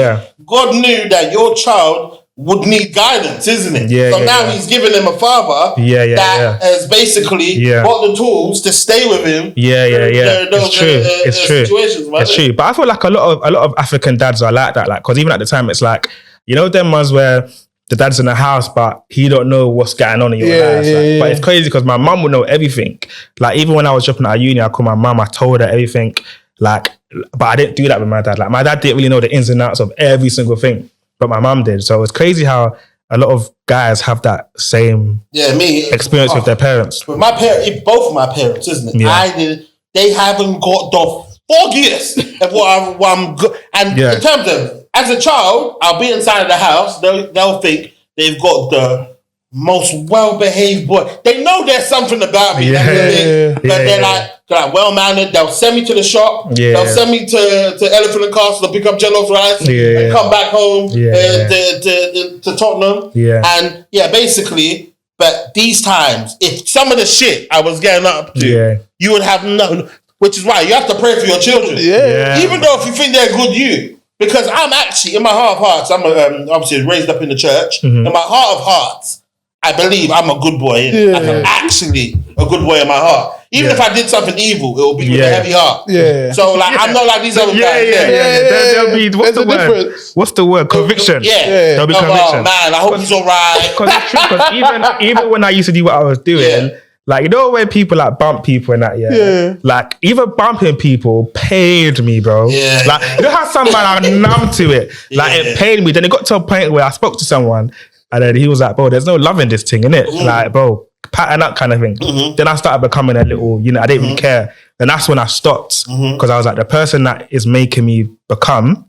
S4: God knew that your child would need guidance, isn't it?
S3: So
S4: now he's giving him a father that has basically got the tools to stay with him.
S3: It's true. It's true. But I feel like a lot of African dads are like that. Like, because even at the time, it's like, them ones where the dad's in the house, but he don't know what's going on in your life. But it's crazy because my mum would know everything. Like, even when I was dropping out of uni, I called my mum, I told her everything. Like, but I didn't do that with my dad. Like, my dad didn't really know the ins and outs of every single thing, but my mum did. So it's crazy how a lot of guys have that same experience with their parents.
S4: With my parents, both of my parents, isn't it? They haven't got the foggiest of what I'm good. And in terms of, as a child, I'll be inside of the house. They'll think they've got the most well-behaved boy. They know there's something about me. But they're like well-mannered. They'll send me to the shop. They'll send me to Elephant and Castle to pick up jollof rice and come back home to Tottenham. And basically, but these times, if some of the shit I was getting up to, you would have nothing. Which is why you have to pray for your children. Even though if you think they're good, because I'm actually, in my heart of hearts, I'm obviously raised up in the church. In my heart of hearts, I believe I'm a good boy. I'm actually a good boy in my heart. Even if I did something evil, it will be with a heavy heart. So, like, I'm not like these other guys.
S3: There'll be, what's the word?
S5: Difference.
S3: What's the word? Conviction. There'll be conviction.
S4: Oh, man, I hope he's all right.
S3: Because it's true. Because even when I used to do what I was doing, like, when people like bump people and that, like, even bumping people paid me, bro. Like, how some man are numb to it. Like, it paid me. Then it got to a point where I spoke to someone and then he was like, bro, there's no love in this thing, innit? Like, bro, pattern up kind of thing. Then I started becoming a little, I didn't really care. Then that's when I stopped because I was like, the person that is making me become,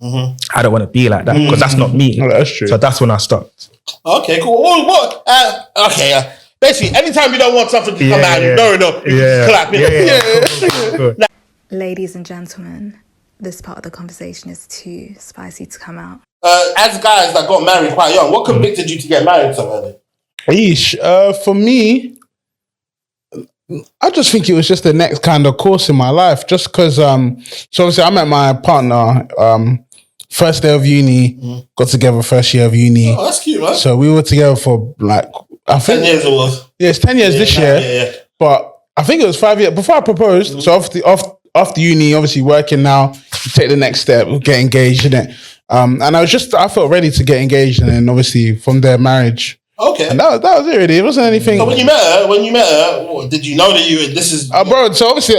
S3: I don't want to be like that because that's not me.
S5: Oh, that's true.
S3: So that's when I stopped.
S4: Okay, cool. Basically, anytime you don't want something to come out, you just clap it.
S3: Cool.
S2: Ladies and gentlemen, this part of the conversation is too spicy to come out.
S4: As guys that got married quite young, what convicted you to get married so early?
S5: For me, I just think it was just the next kind of course in my life. Just because, so obviously I met my partner first day of uni, got together first year of uni.
S4: Oh, that's cute, man.
S5: So we were together for like, I think
S4: 10 years it was.
S5: Yeah, it's 10 years this year. But I think it was 5 years before I proposed. So after uni, obviously working now, you take the next step, get engaged, innit? And I felt ready to get engaged, and then obviously from there, marriage.
S4: Okay.
S5: And that was it, really. It wasn't anything.
S4: So when you met her, did you know that this is...
S5: bro, so obviously,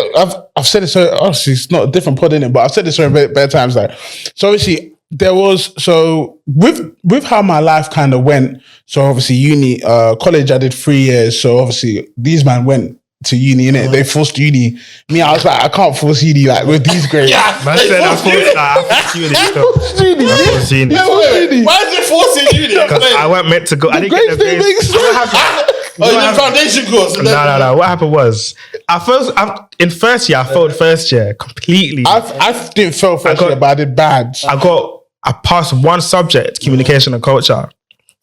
S5: I've said it so... Obviously, it's not a different pod, innit? But I've said this so many better times. Like, so obviously, there was... So with how my life kind of went, so obviously uni, college, I did 3 years. So obviously, these man went to uni, innit? They forced uni. Me, I was like, I can't force uni, like, with these grades.
S3: Man said I forced uni.
S4: Why is it forcing uni?
S3: Because I wasn't meant to go. I didn't get the grades.
S4: You did foundation course.
S3: No. What happened was, in first year, I failed first year completely.
S5: I didn't fail first year, but I did bad.
S3: I passed one subject, communication and culture.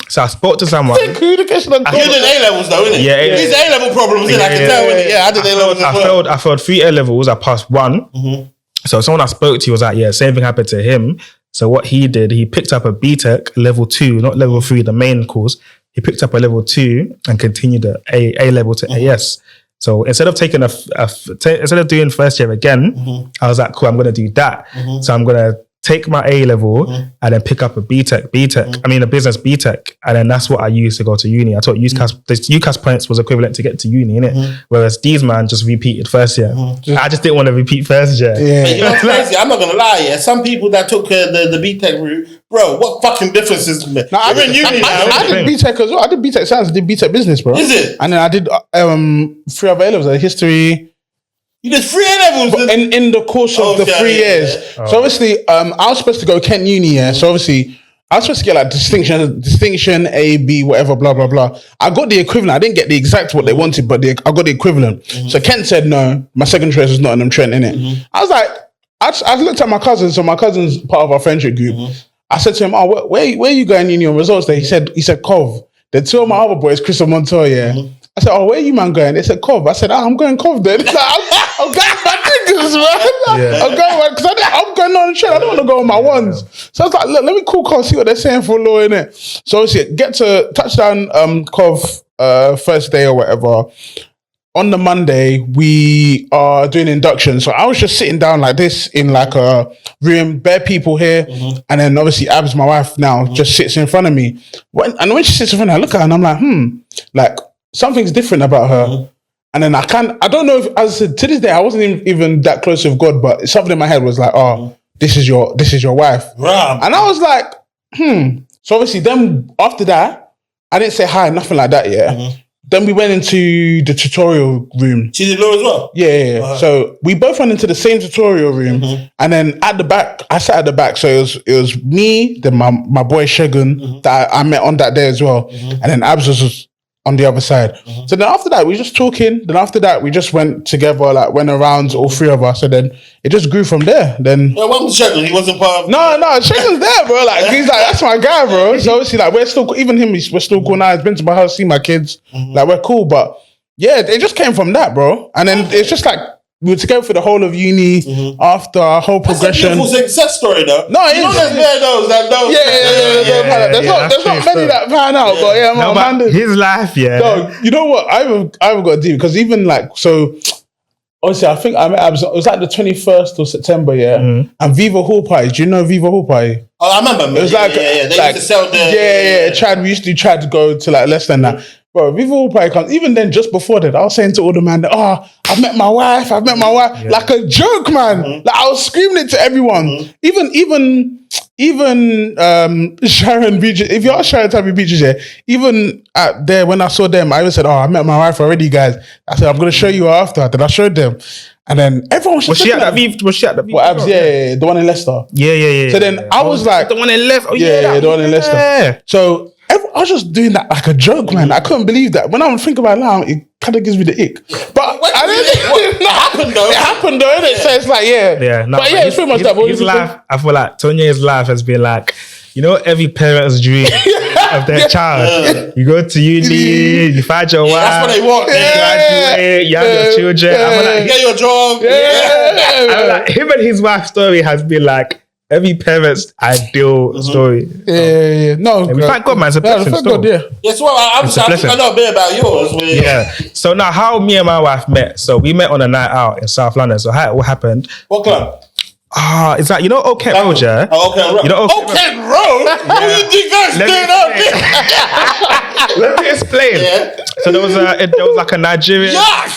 S3: So I spoke to someone.
S5: Communication and culture.
S4: You did A-levels though, innit?
S3: Yeah.
S4: These A-level problems, I can tell, innit? Yeah, I did A-levels as well.
S3: I failed 3 A-levels, I passed 1. So someone I spoke to was like, same thing happened to him. So what he did, he picked up a BTEC level 2, not level 3, the main course. He picked up a level 2 and continued the A level to AS. So instead of taking instead of doing first year again, I was like, cool, I'm going to do that. So I'm going to take my A level and then pick up a a business BTEC. And then that's what I used to go to uni. I thought UCAS points was equivalent to get to uni, innit? Whereas these man just repeated first year. I just didn't want to repeat first year.
S4: But you know what's crazy? I'm not going to lie, some people that took the BTEC route, bro, what fucking difference is there?
S5: I did BTEC as well. I did BTEC science, I did BTEC business, bro.
S4: Is it?
S5: And then I did 3 other A-levels, history,
S6: You did 3 A-levels
S5: in the course of the 3 years.
S6: Yeah.
S5: So obviously, I was supposed to go Kent Uni, yeah. So obviously, I was supposed to get like distinction, A, B, whatever, blah, blah, blah. I got the equivalent. I didn't get the exact what they wanted, but I got the equivalent. So Kent said no. My second choice was Nottingham Trent, innit? I was like, I looked at my cousin. So my cousin's part of our friendship group. I said to him, "Oh, where are you going uni on results day?" He said, "Cov." Then 2 of my other boys, Chris and Montoya. I said, "Oh, where are you man going?" They said, "Cov." I said, "I'm going Cov then." It's like, I'm going my niggas, man. I'm going because I'm going on the train. I don't want to go on my ones. So I was like, look, let me call Cov, see what they're saying for law, innit? So obviously, get to touchdown Cov first day or whatever. On the Monday, we are doing induction. So I was just sitting down like this in like a room, bare people here. And then obviously Abs, my wife now, just sits in front of me. When she sits in front of me, I look at her and I'm like, like something's different about her. And then I don't know if, as I said, to this day, I wasn't even that close with God, but something in my head was like, oh, this is your wife.
S6: Right.
S5: And I was like, So obviously then after that, I didn't say hi, nothing like that, yeah. Then we went into the tutorial room.
S6: She did law as well?
S5: Yeah. Right. So we both went into the same tutorial room. And then at the back, I sat at the back. So it was me, then my boy Shegun that I met on that day as well. And then Abs was on the other side. So then after that, we just talking. Then after that, we just went together, like went around, all 3 of us. And then it just grew from there. Then
S6: what was Shegun? He wasn't part of...
S5: No, Shegun's there, bro. Like he's like, that's my guy, bro. So obviously, like we're still, even him, we're still cool now. He's been to my house, seen my kids. Like we're cool, but yeah, it just came from that, bro. And then it's just like, we were together for the whole of uni after our whole progression.
S6: That's a beautiful success story, though.
S5: No, it is.
S6: There's those that don't.
S5: There's not many that pan out, but yeah, man.
S3: His life,
S5: No, you know what? I haven't got a deal because even like, so obviously, I think I met Abs, it was like the 21st of September, yeah. And Viva Hall Party. Do you know Viva Hall Party?
S6: Oh, I remember.
S5: It was
S6: They used to sell the...
S5: Chad, we used to try to go to like less than that. Bro, Viva Hall Party comes. Even then, just before that, I was saying to all the man that, I've met my wife. Like a joke, man. Like I was screaming it to everyone. Even Sharon Beaches, if you ask Sharon Tabby Beaches, yeah, even at there when I saw them, I even said, I met my wife already, guys. I said, I'm going to show you after. Then I showed them. And then everyone was
S3: she at that Viva? Was she at that Viva?
S5: Abs, yeah, the one in Leicester.
S3: Yeah.
S5: So then I was like...
S3: The one in Leicester? Oh,
S5: yeah, the one in Leicester. So I was just doing that like a joke, man. I couldn't believe that. When I'm thinking about it now, it kind of gives me the ick. But I didn't.
S6: It happened though.
S5: It happened though, innit? So it's like, but yeah, it's pretty much that.
S3: His life, I feel like Tonye's life has been like, you know, every parent's dream of their child. You go to uni, you find your wife.
S6: That's what they want.
S3: You graduate, you have your children.
S6: You get your job.
S3: I'm like, him and his wife's story has been like every parent's ideal story.
S5: Yeah. No,
S3: and we thank God, man. It's a blessing.
S5: Thank God, yeah.
S6: Yes, well, I think I know a bit about yours.
S3: Yeah. So now, how me and my wife met? So we met on a night out in South London. So how it all happened?
S6: What club?
S3: It's like, you know, Old Kent Road, yeah?
S6: Oh, Old Kent Road.
S3: You know,
S6: Old Kent Road? What do you think that's doing up there?
S3: Let me explain.
S6: Yeah.
S3: So there was like a Nigerian.
S6: Yeah.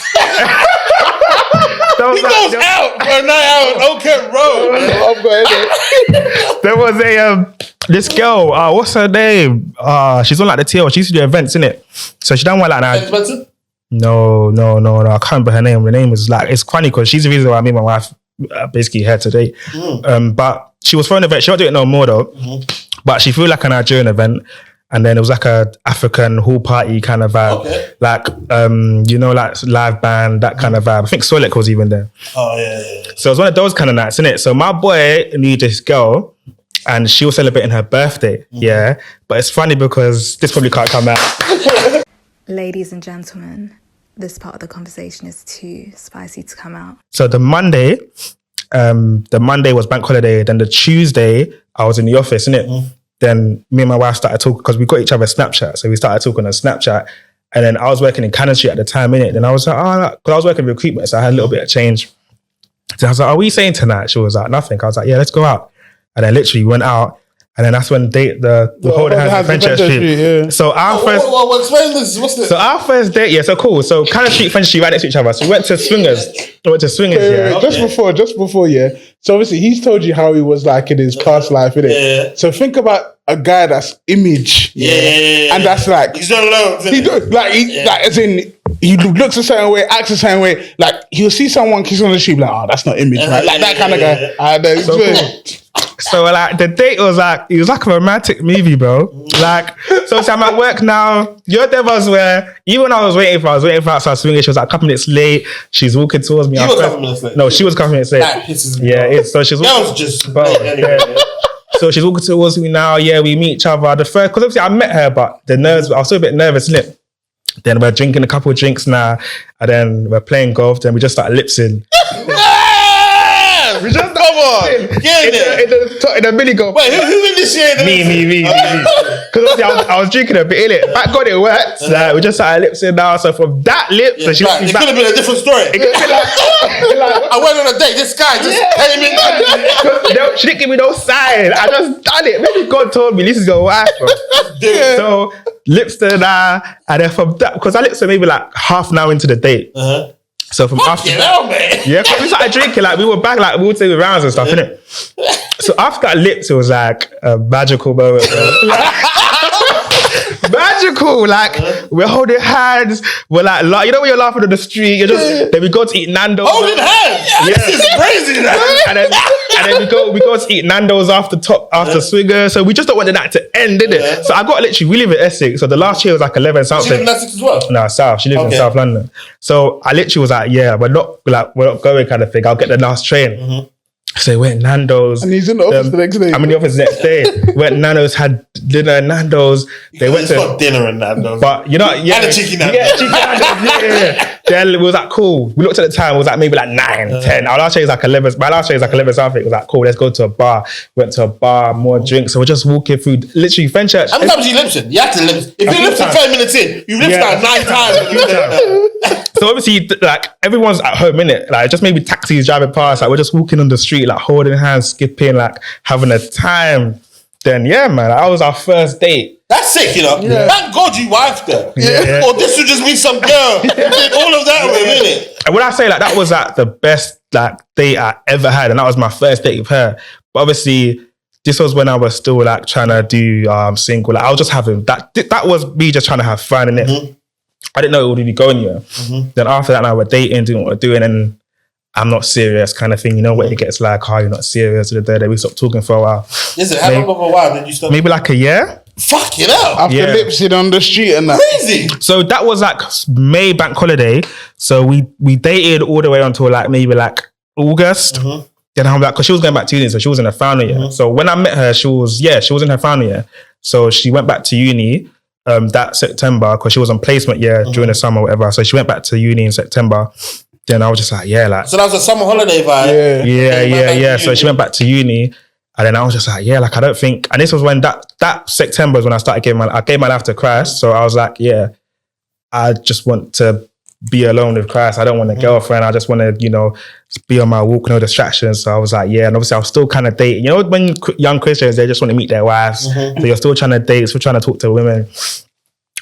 S6: He goes out for a night out on Old Kent Road.
S3: There was this girl, what's her name? She's on like the TL. She used to do events, innit? So she done one like that. No. I can't remember her name. The name is like, it's funny because she's the reason why me and my wife basically here today. But she was throwing an event. She won't do it no more though. But she threw like a Nigerian event. And then it was like a African hall party kind of vibe. Okay. Like, you know, like live band, that kind of vibe. I think Solek was even there.
S6: Oh, yeah.
S3: So it was one of those kind of nights, innit? So my boy knew this girl and she was celebrating her birthday. Yeah. But it's funny because this probably can't come out.
S2: Ladies and gentlemen, this part of the conversation is too spicy to come out.
S3: So the Monday was bank holiday. Then the Tuesday, I was in the office, innit? Then me and my wife started talking because we got each other Snapchat. So we started talking on Snapchat. And then I was working in Cannon Street at the time, innit? Then I was like, because I was working in recruitment, so I had a little bit of change. So I was like, what are you saying tonight? She was like, nothing. I was like, yeah, let's go out. And then literally went out. And then that's when the whole hands adventure street. Yeah. So our first...
S6: explain this. What's this?
S3: So our first date, yeah, so cool. So Cannon Street, French Street, right next to each other. So we went to Swingers. Yeah.
S5: Just before, yeah. So obviously he's told you how he was like in his past life, innit?
S6: Yeah.
S5: So think about
S6: a guy that's image.
S4: Yeah.
S6: And that's like
S4: He's not alone.
S6: like as in he looks a certain way, acts a certain way. Like he'll see someone kissing on the street, like, oh, that's not image, right? Like that kind of guy.
S3: So like the date was like it was like a romantic movie, bro. Like so I'm at work now. Your devils where even when I was waiting for outside swinging, she was like a couple minutes late. She's walking towards me.
S4: You were a couple minutes late.
S3: No, she was a couple minutes late.
S4: That pisses me off.
S3: So she's
S4: That was just
S3: bro,
S4: late anyway.
S3: yeah. So she's walking towards me now. Yeah, we meet each other. The first, because obviously I met her, but the nerves, I was still a bit nervous, innit? Then we're drinking a couple of drinks now, and then we're playing golf. Then we just started lipsing. We just come on, in the mini golf.
S4: Wait, who initiated
S3: Me. Because obviously I was drinking a bit, innit? Thank God it worked. Like, we just started lipsing now. So from that lip, so she
S4: it could have been a different story.
S3: It could have been like,
S4: I went on a date. This guy just came in.
S3: She didn't give me no sign. I just done it. Maybe God told me this is your wife, bro. So lips to that, and then from that, because I lips her maybe like half an hour into the date. So from after that, yeah, because we started drinking, like we were back, like we would take rounds and stuff, innit? So after that lips, it was like a magical moment, bro. Magical, like we're holding hands, we're like, you know when you're laughing on the street, you're just then we go to eat Nando's.
S4: Holding hands, this is crazy.
S3: And then we go to eat Nando's after Swigger. So we just don't want the night to end, did it?
S4: Yeah.
S3: So I got literally, we live in Essex. So the last year was like 11 something.
S4: She live in Essex as well?
S3: No, South. She lives in South London. So I literally was like, yeah, we're not going kind of thing. I'll get the last train. So we went Nando's.
S6: And he's in the office the next day.
S3: I'm in the office the next day. Went Nando's, had dinner at Nando's.
S4: It's not dinner and Nando's.
S3: But you know,
S4: And a cheeky Nando's.
S3: Yeah, cheeky Nando's. Yeah. Then it was like, cool. We looked at the time, it was like maybe like 9, 10. Our last train was like 11. My last train was like 11 something. It was like, cool, let's go to a bar. Went to a bar, more drinks. So we're just walking through literally Fenchurch.
S4: How many times you lipsing? You have to lipsing. If you lipsing 10 minutes in, you lipsing like 9 times.
S3: So obviously, like everyone's at home, innit? Like just maybe taxis driving past. Like we're just walking on the street, like holding hands, skipping, like having a time. Then yeah, man, that was our first date.
S4: That's sick, you know.
S3: Yeah.
S4: Thank God you wifed her.
S3: Yeah.
S4: Or this would just be some girl. Did all of that with, innit?
S3: And when I say like that was like the best like date I ever had, and that was my first date with her. But obviously, this was when I was still like trying to do single. Like I was just having that. That was me just trying to have fun, innit? I didn't know it would be going anywhere. Then after that, now we're dating, doing what we're doing, and I'm not serious kind of thing. You know what it gets like, oh, you're not serious. Then we stopped talking for a while.
S4: Listen, how long of a while did you stop?
S3: Maybe like a year.
S4: Fuck it up.
S6: After lipsing on the street and that.
S4: Crazy.
S3: So that was like May bank holiday. So we dated all the way until like maybe like August. Then I'm like, because she was going back to uni, so she was in her final year. So when I met her, she was in her final year. So she went back to uni that September because she was on placement year during the summer, whatever. So she went back to uni in September. Then I was just like, yeah, like.
S4: So that was a summer holiday vibe.
S3: Yeah. So she went back to uni. And then I was just like, yeah, like I don't think, and this was when that September was when I started giving my life to Christ. So I was like, yeah, I just want to be alone with Christ. I don't want a girlfriend. I just want to, you know, be on my walk, no distractions. So I was like, yeah. And obviously I was still kind of dating. You know, when young Christians, they just want to meet their wives. So you're still trying to date, still trying to talk to women.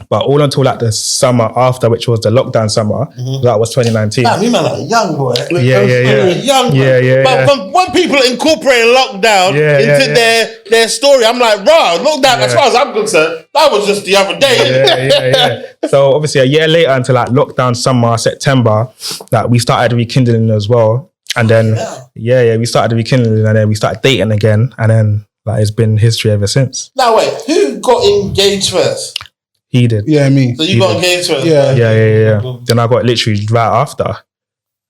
S3: But all until like the summer after, which was the lockdown summer, that was 2019.
S4: Damn, you man like a young boy.
S3: Yeah.
S4: Young boy. But when people incorporate lockdown into their story, I'm like, bro, lockdown, as far as I'm concerned, that was just the other day.
S3: So obviously a year later until like lockdown summer, September, that we started rekindling as well. And then, we started rekindling and then we started dating again. And then like it's been history ever since.
S4: Now wait, who got engaged first?
S3: He did.
S6: Yeah, me.
S4: So you got engaged first?
S6: Yeah.
S3: Then I got literally right after.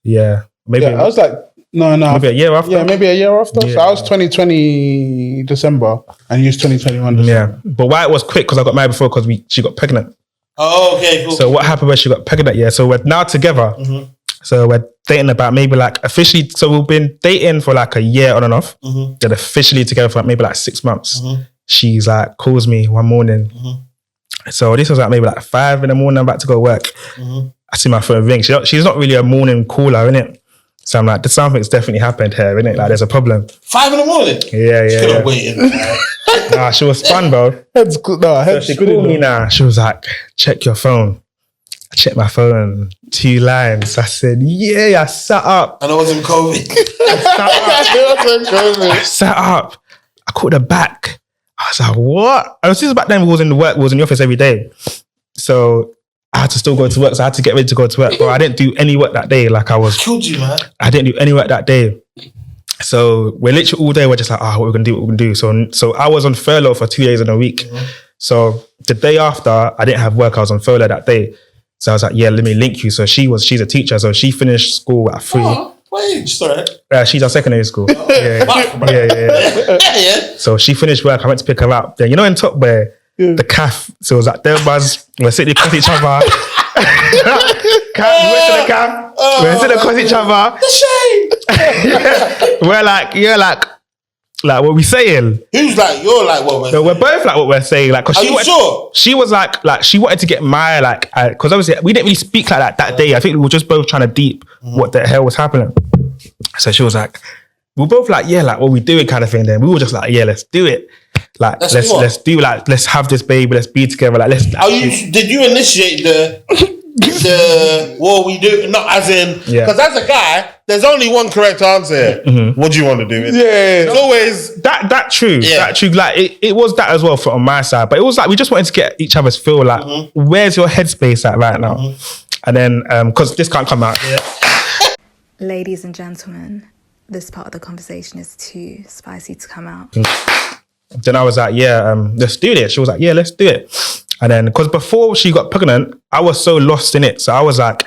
S3: Yeah. Maybe.
S6: I was like, no.
S3: Maybe a year after.
S6: Yeah, maybe a year after.
S3: Yeah.
S6: So I was 2020 December and you was 2021 December.
S3: Yeah. But why it was quick, because I got married before because she got pregnant.
S4: Oh, okay, cool.
S3: So what happened when she got pregnant? Yeah. So we're now together. So we're dating about maybe like officially, so we've been dating for like a year on and off. Then officially together for maybe like 6 months. She's like, calls me one morning. So this was like maybe like 5 in the morning, I'm about to go work. I see my phone ring. She's not really a morning caller, innit? So I'm like, something's definitely happened here, innit? Like there's a problem.
S4: 5 in the morning?
S3: Yeah.
S4: She could have waited.
S3: Nah, she was fun, bro.
S6: Head's good. No, head's
S3: So she
S6: good.
S3: called me now. She was like, check your phone. I checked my phone, 2 lines. I said, yeah, I sat up.
S4: And it wasn't COVID.
S3: I sat up. I called her back. I was like, what? And since back then we was in the office every day. So I had to still go to work. So I had to get ready to go to work. But I didn't do any work that day. Like
S4: Killed you, man.
S3: I didn't do any work that day. So we're literally all day, we're just like, what we're gonna do. So I was on furlough for 2 days in a week. Mm-hmm. So the day after, I didn't have work, I was on furlough that day. So I was like, yeah, let me link you. So she's a teacher, so she finished school at 3.
S4: What age? Sorry.
S3: She's at secondary school. Yeah. So she finished work, I went to pick her up. Then, in Top where the calf, so it was like, we're sitting across each other. We went to the camp. We're sitting across each other. The shame. We're like, what we saying?
S4: Who's like, you're like what we're saying?
S3: We're both like what we're saying. Like, cause she was like she wanted to get married. Like, cause obviously we didn't really speak like that day. I think we were just both trying to deep what the hell was happening. So she was like, we're both like, yeah, like what we doing kind of thing. Then we were just like, yeah, let's do it. Like, let's do like, let's have this baby. Let's be together. Like, let's.
S4: Did you initiate the what we do? Not as in, because as a guy, there's only one correct answer here. Mm-hmm. What do you want to do?
S6: Yeah,
S4: it's always
S3: that true. Yeah. That true. Like it was that as well on my side, but it was like we just wanted to get each other's feel. Like, where's your headspace at right now? And then because this can't come out. Yeah.
S2: Ladies and gentlemen, this part of the conversation is too spicy to come out.
S3: Then I was like, yeah, let's do this. She was like, yeah, let's do it. And then, because before she got pregnant, I was so lost in it. So I was like,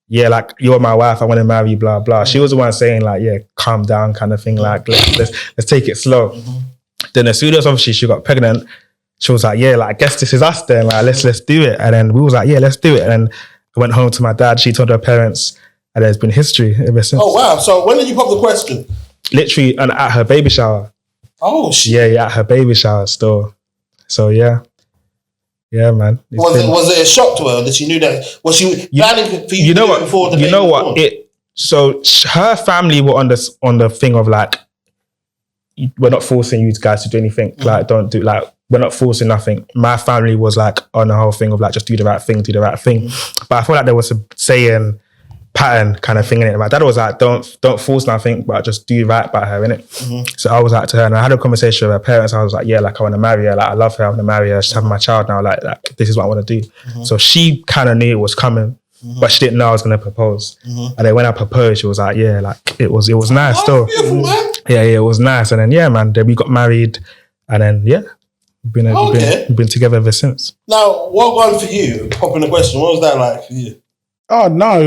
S3: yeah, like, you're my wife, I want to marry you, blah, blah. She was the one saying like, yeah, calm down kind of thing. Like, let's take it slow. Mm-hmm. Then as soon as obviously she got pregnant, she was like, yeah, like, I guess this is us then. Like, let's do it. And then we was like, yeah, let's do it. And then I went home to my dad. She told her parents. And there's been history ever since.
S4: Oh, wow. So when did you pop the question?
S3: Literally at her baby shower.
S4: Oh, shit.
S3: Yeah, at her baby shower still. So, yeah. Yeah, man.
S4: Was it a shock to her that she knew that? Was she planning for you to do it before the baby?
S3: You know what? So her family were on the thing of like, we're not forcing you guys to do anything. Mm-hmm. Like, don't do, like, we're not forcing nothing. My family was like on the whole thing of like, just do the right thing. Mm-hmm. But I feel like there was a saying, pattern kind of thing in it. My dad was like, don't force nothing, but just do right by her, innit? Mm-hmm. So I was like to her, and I had a conversation with her parents. I was like, yeah, like I want to marry her. Like I love her. I want to marry her. She's having my child now. Like this is what I want to do. Mm-hmm. So she kind of knew it was coming, but she didn't know I was going to propose. Mm-hmm. And then when I proposed, she was like, yeah, like it was nice still. Yeah, it was nice. And then yeah, man, then we got married, and then yeah, we've been together ever since.
S4: Now, what one for you? Popping the question. What was that like for you?
S6: Oh no, it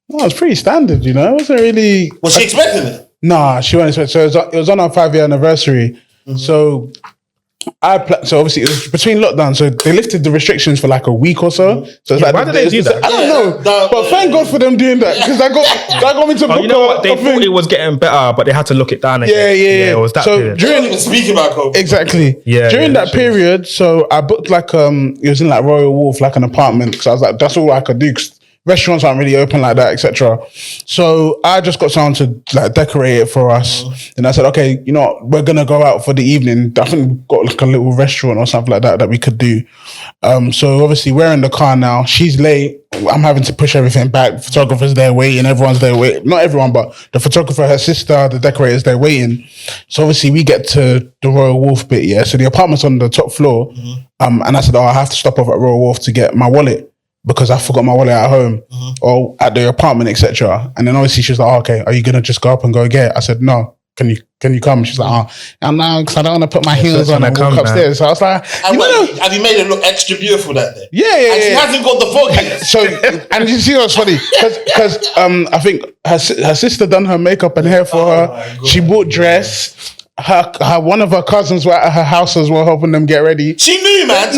S6: was pretty standard, It wasn't really.
S4: Was she expecting it?
S6: Nah, she wasn't expecting. So it was on our 5-year anniversary. Mm-hmm. So so obviously it was between lockdown, so they lifted the restrictions for like a week or so. So it's like,
S3: why did they do that?
S6: I don't know, but thank God for them doing that, because that got me to book.
S3: You know what? They thought it was getting better, but they had to look it down again.
S6: Yeah.
S3: It was that
S6: so
S3: period.
S4: During speaking about COVID,
S6: exactly.
S3: Yeah.
S6: During that period, so I booked like it was in like Royal Wharf, like an apartment, because I was like, that's all I could do. Restaurants aren't really open like that, etc. So I just got someone to like decorate it for us. And I said, okay, we're gonna go out for the evening. I think we've got like a little restaurant or something like that we could do. So obviously we're in the car now. She's late. I'm having to push everything back. The photographer's there waiting. Everyone's there waiting. Not everyone, but the photographer, her sister, the decorators, they're waiting. So obviously we get to the Royal Wharf bit, yeah. So the apartment's on the top floor. And I said, I have to stop off at Royal Wharf to get my wallet, because I forgot my wallet at home or at the apartment, etc. And then obviously she was like, okay, are you going to just go up and go get it? I said, no. Can you come? She's like, I'm now, because I don't want to put my heels on and walk upstairs. So I was like,
S4: have you made it look extra beautiful that day?
S6: Yeah.
S4: And she hasn't got the focus.
S6: So, and you see what's funny? Because I think her sister done her makeup and hair for her. She bought dress. Her one of her cousins were at her house as well, helping them get ready.
S4: She knew, man.
S6: They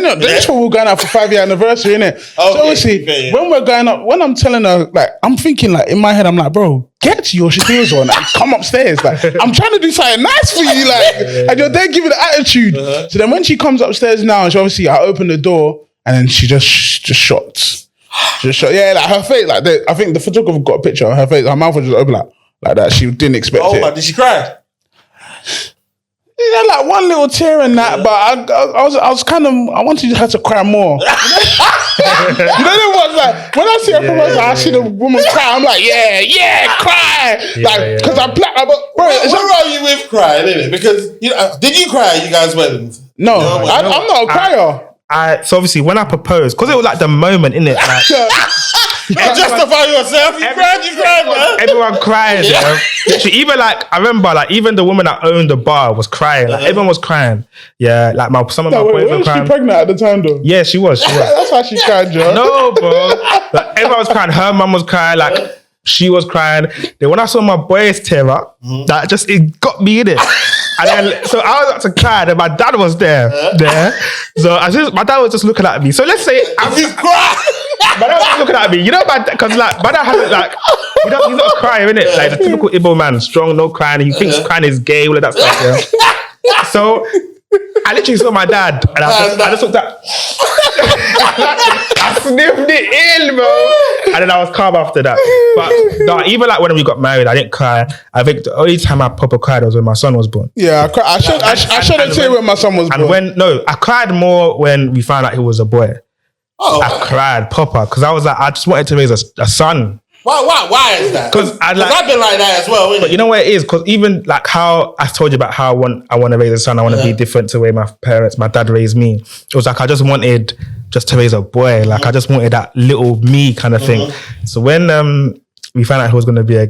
S6: know. That's what we're going out for 5-year anniversary, innit? Okay, so obviously, when we're going up, when I'm telling her, like, I'm thinking, like, in my head, I'm like, bro, get your shoes on and come upstairs. Like, I'm trying to do something nice for you, like, and you're there giving the attitude. So then when she comes upstairs now, she obviously, I open the door and then she just shot. Yeah, like her face, like, I think the photographer got a picture of her face. Her mouth was just open like that. She didn't expect it.
S4: Did she cry?
S6: Yeah, like one little tear in that, but I was kind of, I wanted her to cry more. You know what? Like when I see a proposal, I see the woman cry. I'm like, cry, because I'm black. Bro,
S4: where are you with crying? Innit? Because did you cry at you guys' weddings?
S6: No, I'm not a crier.
S3: So obviously when I proposed, because it was like the moment, innit? Like,
S4: Don't justify yourself. You cried, man.
S3: Everyone cried. Yeah. Literally, even like I remember, like even the woman that owned the bar was crying. Like everyone was crying. Yeah, like some of my boys were crying.
S6: Was she pregnant at the time though?
S3: Yeah, she was.
S6: That's why she cried, Joe.
S3: No, bro. Like everyone was crying. Her mum was crying. Like she was crying. Then when I saw my boys tear up, that just it got me in it. And then, so I was about to cry, and my dad was there. So my dad was just looking at me. So let's say
S4: you cry.
S3: My dad was looking at me, you know, because like my dad hasn't like he's not a crier, innit? Like the typical Igbo man, strong, no crying. He thinks crying is gay, all of that stuff. Yeah. So I literally saw my dad, and I just looked at. I sniffed it in, bro, and then I was calm after that. But no, even like when we got married, I didn't cry. I think the only time I proper cried was when my son was born.
S6: Yeah, I shouldn't say when my son was born.
S3: I cried more when we found out he was a boy. I cried proper because I was like, I just wanted to raise a son.
S4: Why is that? Because I've been like that as well.
S3: But you know what it is? Because even like how I told you about how I want to raise a son, I want to be different to the way my dad raised me. It was like I just wanted to raise a boy. Like I just wanted that little me kind of thing. So when we found out he was going to be a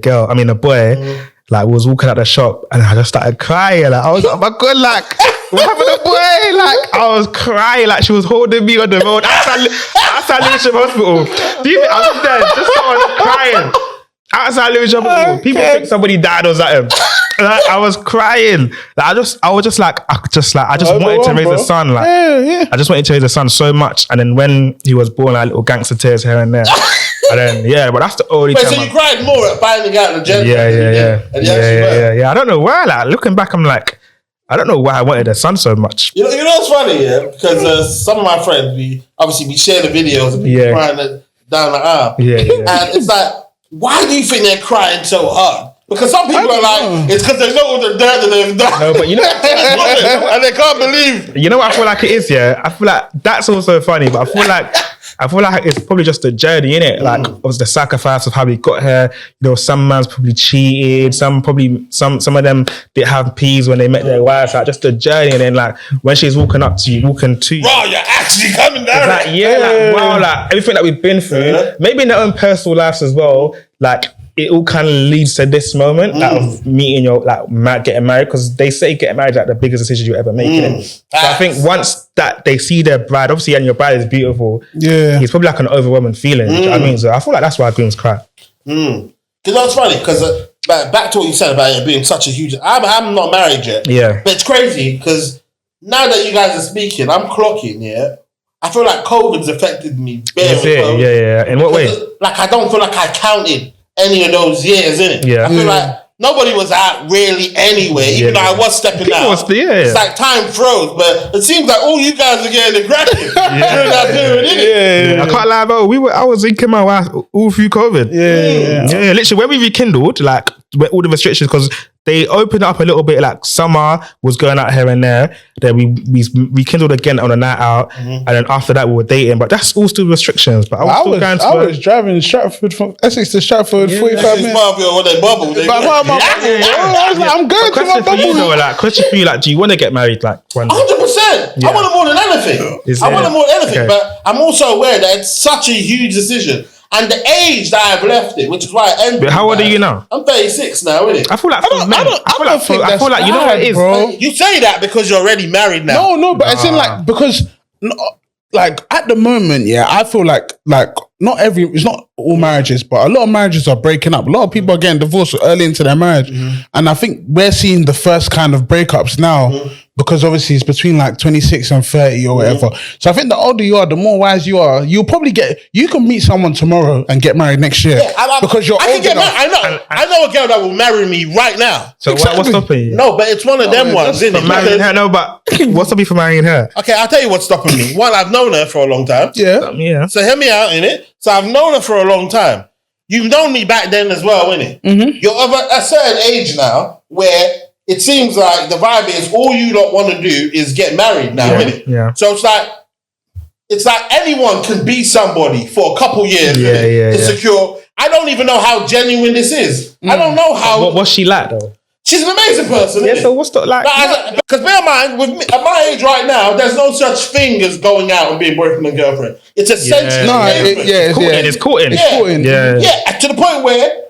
S3: boy, like we was walking out the shop and I just started crying. Like I was like, oh my God, like what happened to boy? Like I was crying, like she was holding me on the road outside Lewisham Hospital. I was there, just someone crying outside Lewisham Hospital. People think somebody died or something. Like, I was crying. Like I just wanted to raise a son. Like I just wanted to raise a son so much. And then when he was born, like little gangster tears here and there. And then but that's the only time.
S4: So you cried more at finding out the gender.
S3: Yeah. I don't know why. Like looking back, I'm like, I don't know why I wanted a son so much.
S4: You know what's funny, because some of my friends, we share the videos of people crying down the aisle. And it's like, why do you think they're crying so hard? Because some people are like, it's because they know all the dirt that they've done. No, but you know, and they can't believe.
S3: You know what I feel like it is, I feel like that's also funny, but I feel like it's probably just a journey, innit? Like, it was the sacrifice of how we got here. You know, some man's probably cheated. Some of them didn't have peas when they met their wives. Like, just the journey. And then, like, when she's walking to you.
S4: Wow, you're actually coming down.
S3: Like, wow, like, everything that we've been through, maybe in their own personal lives as well, like, it all kind of leads to this moment of meeting getting married, because they say getting married is like the biggest decision you ever make. So I think once that they see their bride, obviously, and your bride is beautiful, it's probably like an overwhelming feeling. You know what I mean? So I feel like that's why grooms cry.
S4: Because that's funny, because back to what you said about it being such a huge. I'm not married yet. But it's crazy because now that you guys are speaking, I'm clocking. I feel like COVID's affected me very well.
S3: In what way?
S4: Like I don't feel like I counted any of those years, innit? I feel like nobody was out really anyway, even though I was stepping out. It's like time froze, but it seems like all you guys are getting the cracking during that period, innit?
S3: I can't lie, bro. I was drinking my wife all through COVID. Literally, when we rekindled, like, all the restrictions, because they opened up a little bit, like summer was going out here and there. Then we rekindled again on a night out, and then after that we were dating. But that's all still restrictions. But I was
S6: driving Stratford from Essex to Stratford 45 minutes.
S4: When they bubble,
S6: I'm going to my bubble.
S3: Question for you, like, do you want to get married? Like, 100%.
S4: I want it more than anything. But I'm also aware that it's such a huge decision. And the age that I've left it, which is why I ended.
S3: But how old are you now?
S4: I'm 36 now, innit?
S3: I feel like you know what it is,
S4: bro. You say that because you're already married now.
S6: No, but it's in like, because like at the moment, I feel like it's not all marriages, but a lot of marriages are breaking up. A lot of people are getting divorced early into their marriage, and I think we're seeing the first kind of breakups now. Because obviously it's between like 26 and 30 or whatever. So I think the older you are, the more wise you are. You can meet someone tomorrow and get married next year. Because you're old enough.
S4: I know a girl that will marry me right now.
S3: So what's stopping you?
S4: No, but it's one of them ones, isn't it?
S3: Marrying her, no, but what's stopping you from marrying her?
S4: Okay, I'll tell you what's stopping me. One, I've known her for a long time.
S6: Yeah.
S4: So hear me out, innit? So I've known her for a long time. You've known me back then as well, innit? You're of a certain age now where it seems like the vibe is all you don't want to do is get married now, innit?
S3: Yeah.
S4: So it's like anyone can be somebody for a couple years to secure. I don't even know how genuine this is. I don't know how.
S3: What's she like though?
S4: She's an amazing person.
S3: Yeah, so what's the like?
S4: Because bear in mind, with me, at my age right now, there's no such thing as going out and being boyfriend and girlfriend. It's essentially
S3: It's courting.
S4: Yeah, to the point where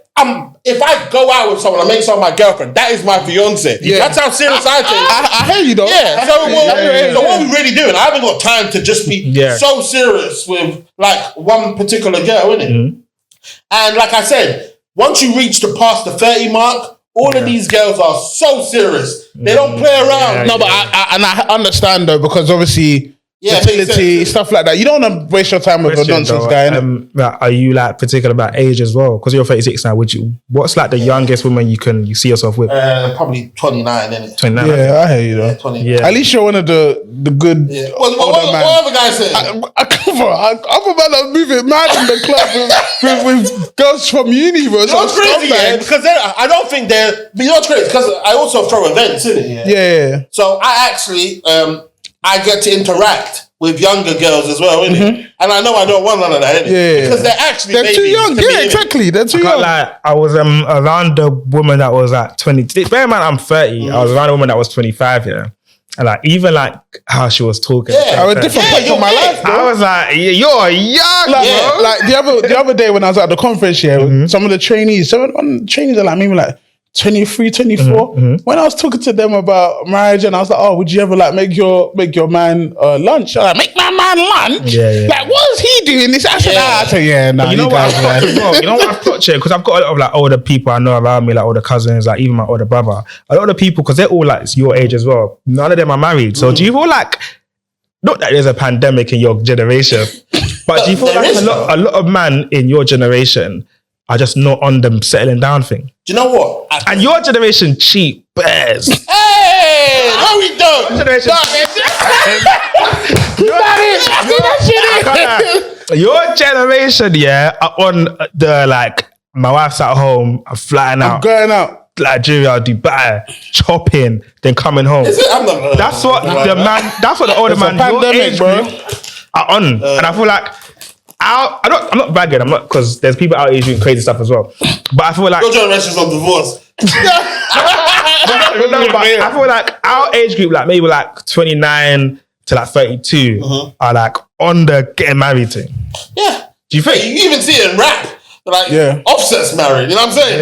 S4: if I go out with someone and make someone my girlfriend, that is my fiance. Yeah. That's how serious I take it.
S6: I hear you though.
S4: Yeah. So what are we really doing? I haven't got time to just be so serious with like one particular girl, innit?
S3: Mm-hmm.
S4: And like I said, once you reach past the 30 mark, all of these girls are so serious. They don't play around.
S6: No, but I understand though, because obviously fertility, stuff like that. You don't want to waste your time with a nonsense guy.
S3: Are you like particular about age as well? Because you're 36 now. What's like the youngest woman you see yourself with?
S4: Probably 29, innit?
S3: 29.
S6: Yeah, I hear you though.
S4: 29.
S3: Yeah.
S6: At least you're one of the good. Yeah.
S4: What other guys say?
S6: I'm a man that's moving mad in the club with girls from uni, bro.
S4: You know what's crazy, because I don't think they're. You know what's crazy? Because I also throw events, innit?
S6: Yeah.
S4: So I actually I get to interact with younger girls as well, innit? And I know I don't want none of that, innit? Yeah. Because they're
S6: too young. Yeah, exactly. They're too young.
S3: I was around a woman that was like 20. Bear in mind, I'm 30. I was around a woman that was 25, yeah. And like even like how she was talking.
S6: Yeah, I was different points of my life, bro.
S3: I was like, you're young, bro.
S6: Like the other day when I was at the conference here, some of the trainees, trainees are like maybe like 23, 24. When I was talking to them about marriage, and I was like, "Oh, would you ever like make your man lunch?" I'm like, make my man lunch?
S3: Yeah.
S6: Like, what is he doing? This I said, yeah, no.
S3: You know what I've got here? Because I've got a lot of like older people I know around me, like older cousins, like even my older brother. A lot of people, because they're all like your age as well. None of them are married. So do you feel like, not that there's a pandemic in your generation, but do you feel like a lot of men in your generation are just not on them settling down thing?
S4: Do you know what?
S3: And your generation cheap bears.
S4: Hey, how we doing?
S3: Your generation, are on the like, my wife's at home, I'm flying out.
S6: I'm going out.
S3: Nigeria, Dubai, chopping, then coming home. That's what the older man your age group are on. And I feel like I'm not bragging, I'm not, because there's people out here doing crazy stuff as well. But I feel like
S4: your generation's on divorce.
S3: I feel like our age group, like maybe like 29 to like 32, are like on the getting married thing.
S4: Yeah.
S3: Do you think?
S4: You even see it in rap. Like Offset's married, you know what I'm saying?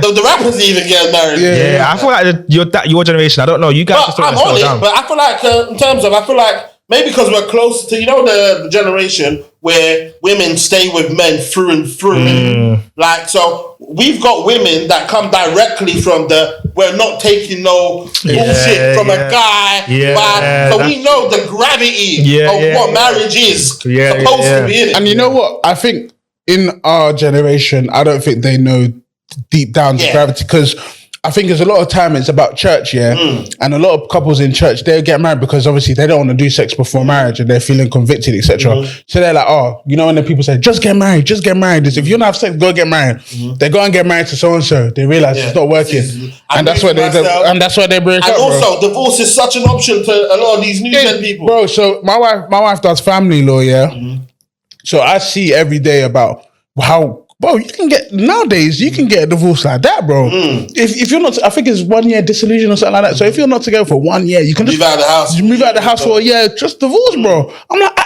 S4: The rappers even get married.
S3: Yeah. I feel like your generation, I don't know, you guys just don't slow down.
S4: But I feel like in terms of, maybe because we're close to, the generation where women stay with men through and through. Like, so we've got women that come directly from we're not taking no bullshit from a guy. So we know the gravity of what marriage is supposed to be in it.
S6: And you know what? I think in our generation, I don't think they know deep down the gravity, because I think there's a lot of time it's about church, and a lot of couples in church, they get married because obviously they don't want to do sex before marriage and they're feeling convicted, etc. So they're like, when the people say, just get married. If you don't have sex, go get married. They go and get married to so-and-so. They realize it's not working. And that's why they break up.
S4: And also, divorce is such an option to a lot of these new gen people.
S6: Bro, so my wife does family law, So I see every day about how, bro, you can get a divorce like that, bro. If you're not, I think it's 1 year dissolution or something like that. So if you're not together for 1 year, you can just
S4: move out of the house.
S6: You move out of the house for a year, just divorce, bro. I'm like,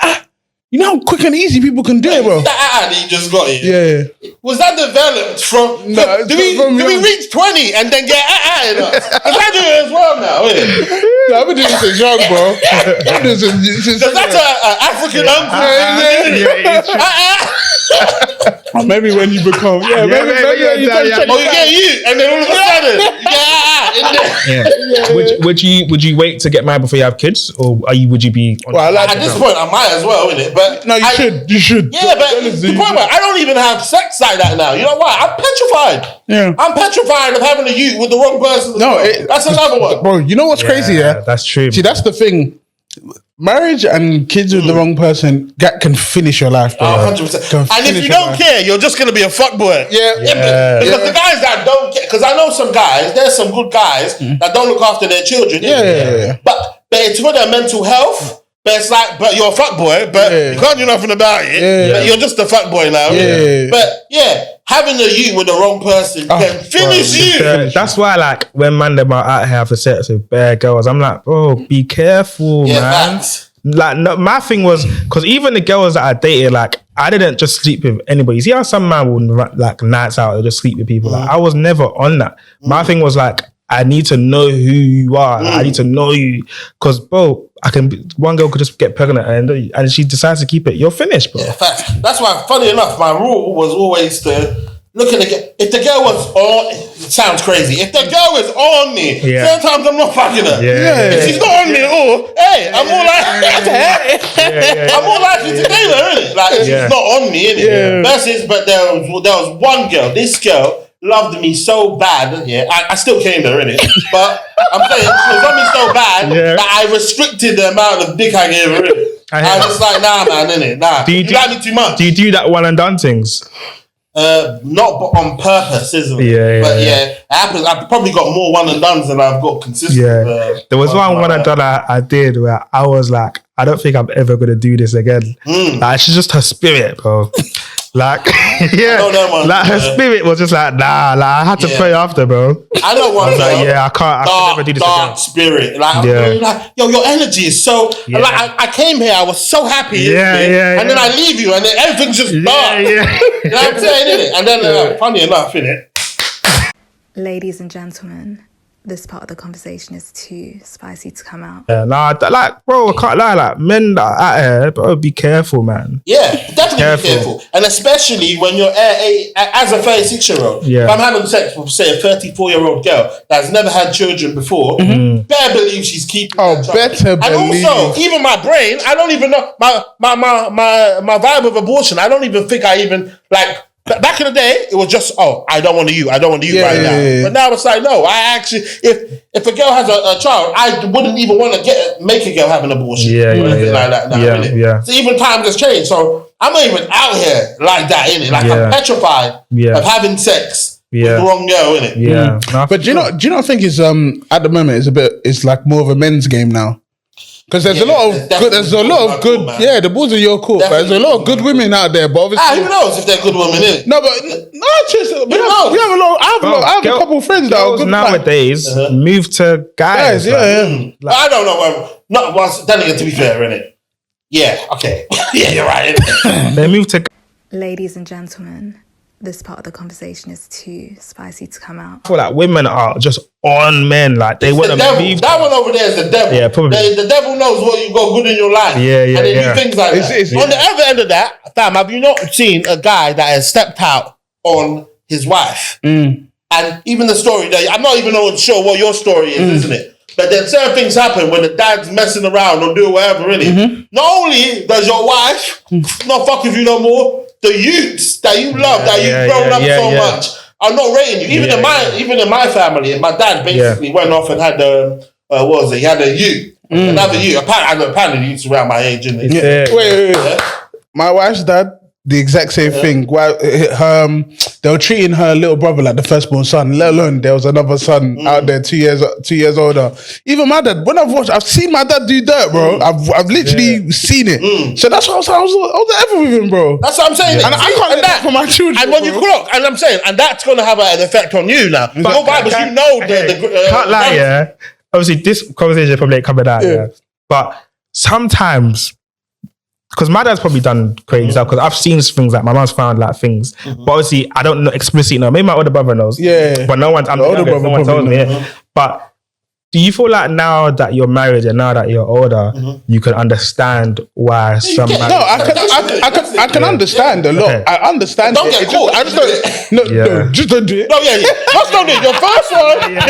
S6: you know how quick and easy people can do it, bro.
S4: That you just got here.
S6: Yeah.
S4: Was that developed from?
S6: No,
S4: do we reach 20 and then get in us? Because I do it as well now, isn't it?
S6: I've been doing this since young, bro.
S4: Because that's an African uncle.
S6: Or maybe when you become, maybe you
S4: get you, and then all of a sudden,
S3: Would you wait to get married before you have kids, or would you be?
S4: At this point, I might as well, innit? But
S6: no, you should.
S4: Yeah, but the point I don't even have sex like that now. You know why? I'm petrified.
S6: Yeah,
S4: I'm petrified of having a youth with the wrong person.
S6: No,
S4: that's another one,
S6: bro. You know what's crazy?
S3: That's true.
S6: See, that's the thing. Marriage and kids with the wrong person can finish your life, bro.
S4: 100%. And if you don't care, you're just gonna be a fuckboy.
S6: Yeah.
S4: Because the guys that don't care, because I know some guys, there's some good guys that don't look after their children.
S6: Yeah.
S4: But it's for their mental health. But it's like, but you're a fuckboy, but you can't do nothing about it. But you're just a fuckboy now. But having a you with the wrong person can finish you.
S3: That's why, like, when man them are out here for sex with bare girls, I'm like, bro, be careful, man.
S4: Facts.
S3: Like, no, my thing was, because even the girls that I dated, like, I didn't just sleep with anybody. You see how some man will, like, nights out or just sleep with people? Like, I was never on that. My thing was, like, I need to know who you are. Like, I need to know you. Because, bro, one girl could just get pregnant and she decides to keep it. You're finished, bro.
S4: Yeah, facts. That's why, funny enough, my rule was always to look at the girl. If the girl was on, it sounds crazy. If the girl is on me, sometimes I'm not fucking her. If she's not on me at all, hey, I'm more like, I'm more likely to date her, innit? Like, if she's not on me, innit? Versus, but there was one girl. This girl loved me so bad. I still came there, innit? But I'm saying she loved me so bad that I restricted the amount of dick I gave her, innit? I was like, nah, man, innit? Nah, you like me too much.
S3: Do you do that one and done things?
S4: Not on purpose, isn't it? But it happens. I've probably got more one and dones than I've got consistent.
S3: There was one and done I did where I was like, I don't think I'm ever gonna do this again. Like, she's just her spirit, bro. Like, like her spirit was just like, nah, like I had to pray after, bro.
S4: I know one.
S3: Like, I can never do this
S4: dark
S3: again.
S4: Spirit. Like, like, yo, your energy is so. Like, I came here, I was so happy. And then I leave you, and then everything's just dark. You know what I'm saying, innit? And then, funny enough, innit?
S2: Ladies and gentlemen, this part of the conversation is too spicy to come out.
S3: Like, bro, I can't lie. Like, men that are out here, bro, be careful, man.
S4: Yeah, definitely be careful. And especially when you're as a 36-year-old. If I'm having sex with, say, a 34-year-old girl that's never had children before, better believe she's keeping that child.
S6: Better believe.
S4: And also, even my brain, I don't even know, my vibe of abortion, I don't even think I even, like, back in the day, it was just, I don't want you right now. But now it's like, no, I actually, if a girl has a child, I wouldn't even want to make a girl have an abortion or anything like that now, So even times has changed. So I'm not even out here like that, innit? Like, I'm petrified of having sex with the wrong girl, innit?
S6: But do you not think it's at the moment it's like more of a men's game now? Because there's a lot of good, the balls are your court. But there's a lot of good women out there, but obviously,
S4: who knows if they're good women, innit?
S6: No, but I have a couple of friends that are good
S3: nowadays. Move to guys,
S4: But I don't know. Not once. Then again, to be fair, innit? Yeah, okay, you're right.
S3: They move to.
S2: Ladies and gentlemen, this part of the conversation is too spicy to come out.
S3: I feel like women are just on men, like they want to move.
S4: That one over there is the devil.
S3: Yeah, probably.
S4: The devil knows what you got good in your life. And they do things like that. On the other end of that, fam, have you not seen a guy that has stepped out on his wife? And even the story that I'm not even sure what your story is, isn't it? But then certain things happen when the dad's messing around or doing whatever, really. Not only does your wife not fuck with you no more, the youths that you love, that you've grown up so much, are not rating you. Even in my family, my dad basically went off and had what was it? He had a youth, another youth. Apparently, the youths around my age, isn't it?
S6: Wait. My wife's dad, the exact same thing. They were treating her little brother like the firstborn son, let alone there was another son out there 2 years older. Even my dad, when I've seen my dad do dirt, bro. I've literally seen it. So that's what I was ever with him, bro.
S4: That's what I'm saying.
S6: And I can't do that for my children.
S4: And when you clock, and I'm saying, and that's going to have an effect on you now. But your vibes, you know the
S3: can't lie, obviously, this conversation probably ain't coming out, but sometimes. Because my dad's probably done crazy stuff. Because I've seen things like my mom's found like things, but obviously I don't know explicitly know. Maybe my older brother knows. But no one's. I'm the older brother. No one tells me. But do you feel like now that you're married and now that you're older, you can understand why some?
S6: No, I can understand a lot. Okay. I understand.
S4: Don't get caught.
S6: I just don't. Just don't do it.
S4: No, just don't do it. Your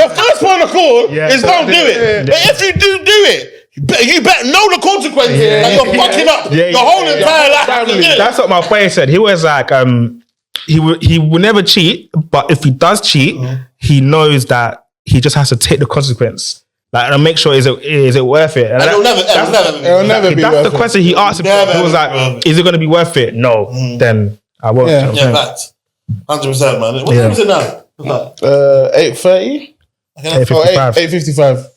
S4: first one of call is don't do it. But if you do it. You better know the consequences. Like you're fucking up your whole entire life.
S3: That's what my boy said. He was like, he will never cheat, but if he does cheat, he knows that he just has to take the consequence. Like, and make sure is it worth it? And
S4: it'll never be
S3: that's
S4: worth
S3: the
S4: it.
S3: question he asked himself. He was like, "Is it going to be worth it?" No, then I won't.
S6: Yeah.
S4: Yeah, fact. 100%, man. What time is it now?
S6: 8:30.
S3: 8:55.
S6: 8:55.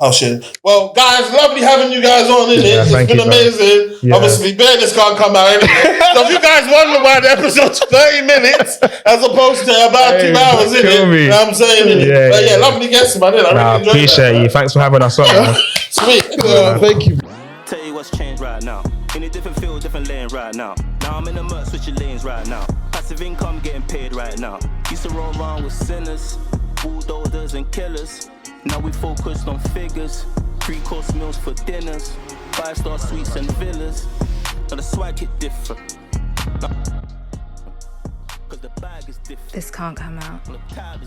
S4: Oh shit. Well, guys, lovely having you guys on, innit?
S3: Yeah,
S4: It's
S3: thank
S4: been
S3: you,
S4: amazing.
S3: Yeah.
S4: Obviously, Bareness can't come out anyway. So if you guys wonder why the episode's 30 minutes as opposed to about 2 hours, innit?
S3: kill me.
S4: You know what I'm saying, innit?
S3: Yeah,
S4: But
S3: yeah.
S4: lovely guests, man. I
S3: Nah,
S4: really enjoyed
S3: appreciate
S4: that,
S3: you.
S4: man.
S3: Thanks for having us on. Man.
S4: Sweet.
S6: Thank you.
S1: Tell you what's changed right now. In a different field, different lane right now. Now I'm in the mud, switching lanes right now. Passive income getting paid right now. Used to roll around with sinners, bulldozers and killers. Now we focused on figures, 3-course meals for dinners, 5-star suites and villas. Now the swag hit different. Cause the bag is different.
S2: This can't come out.
S1: The tab is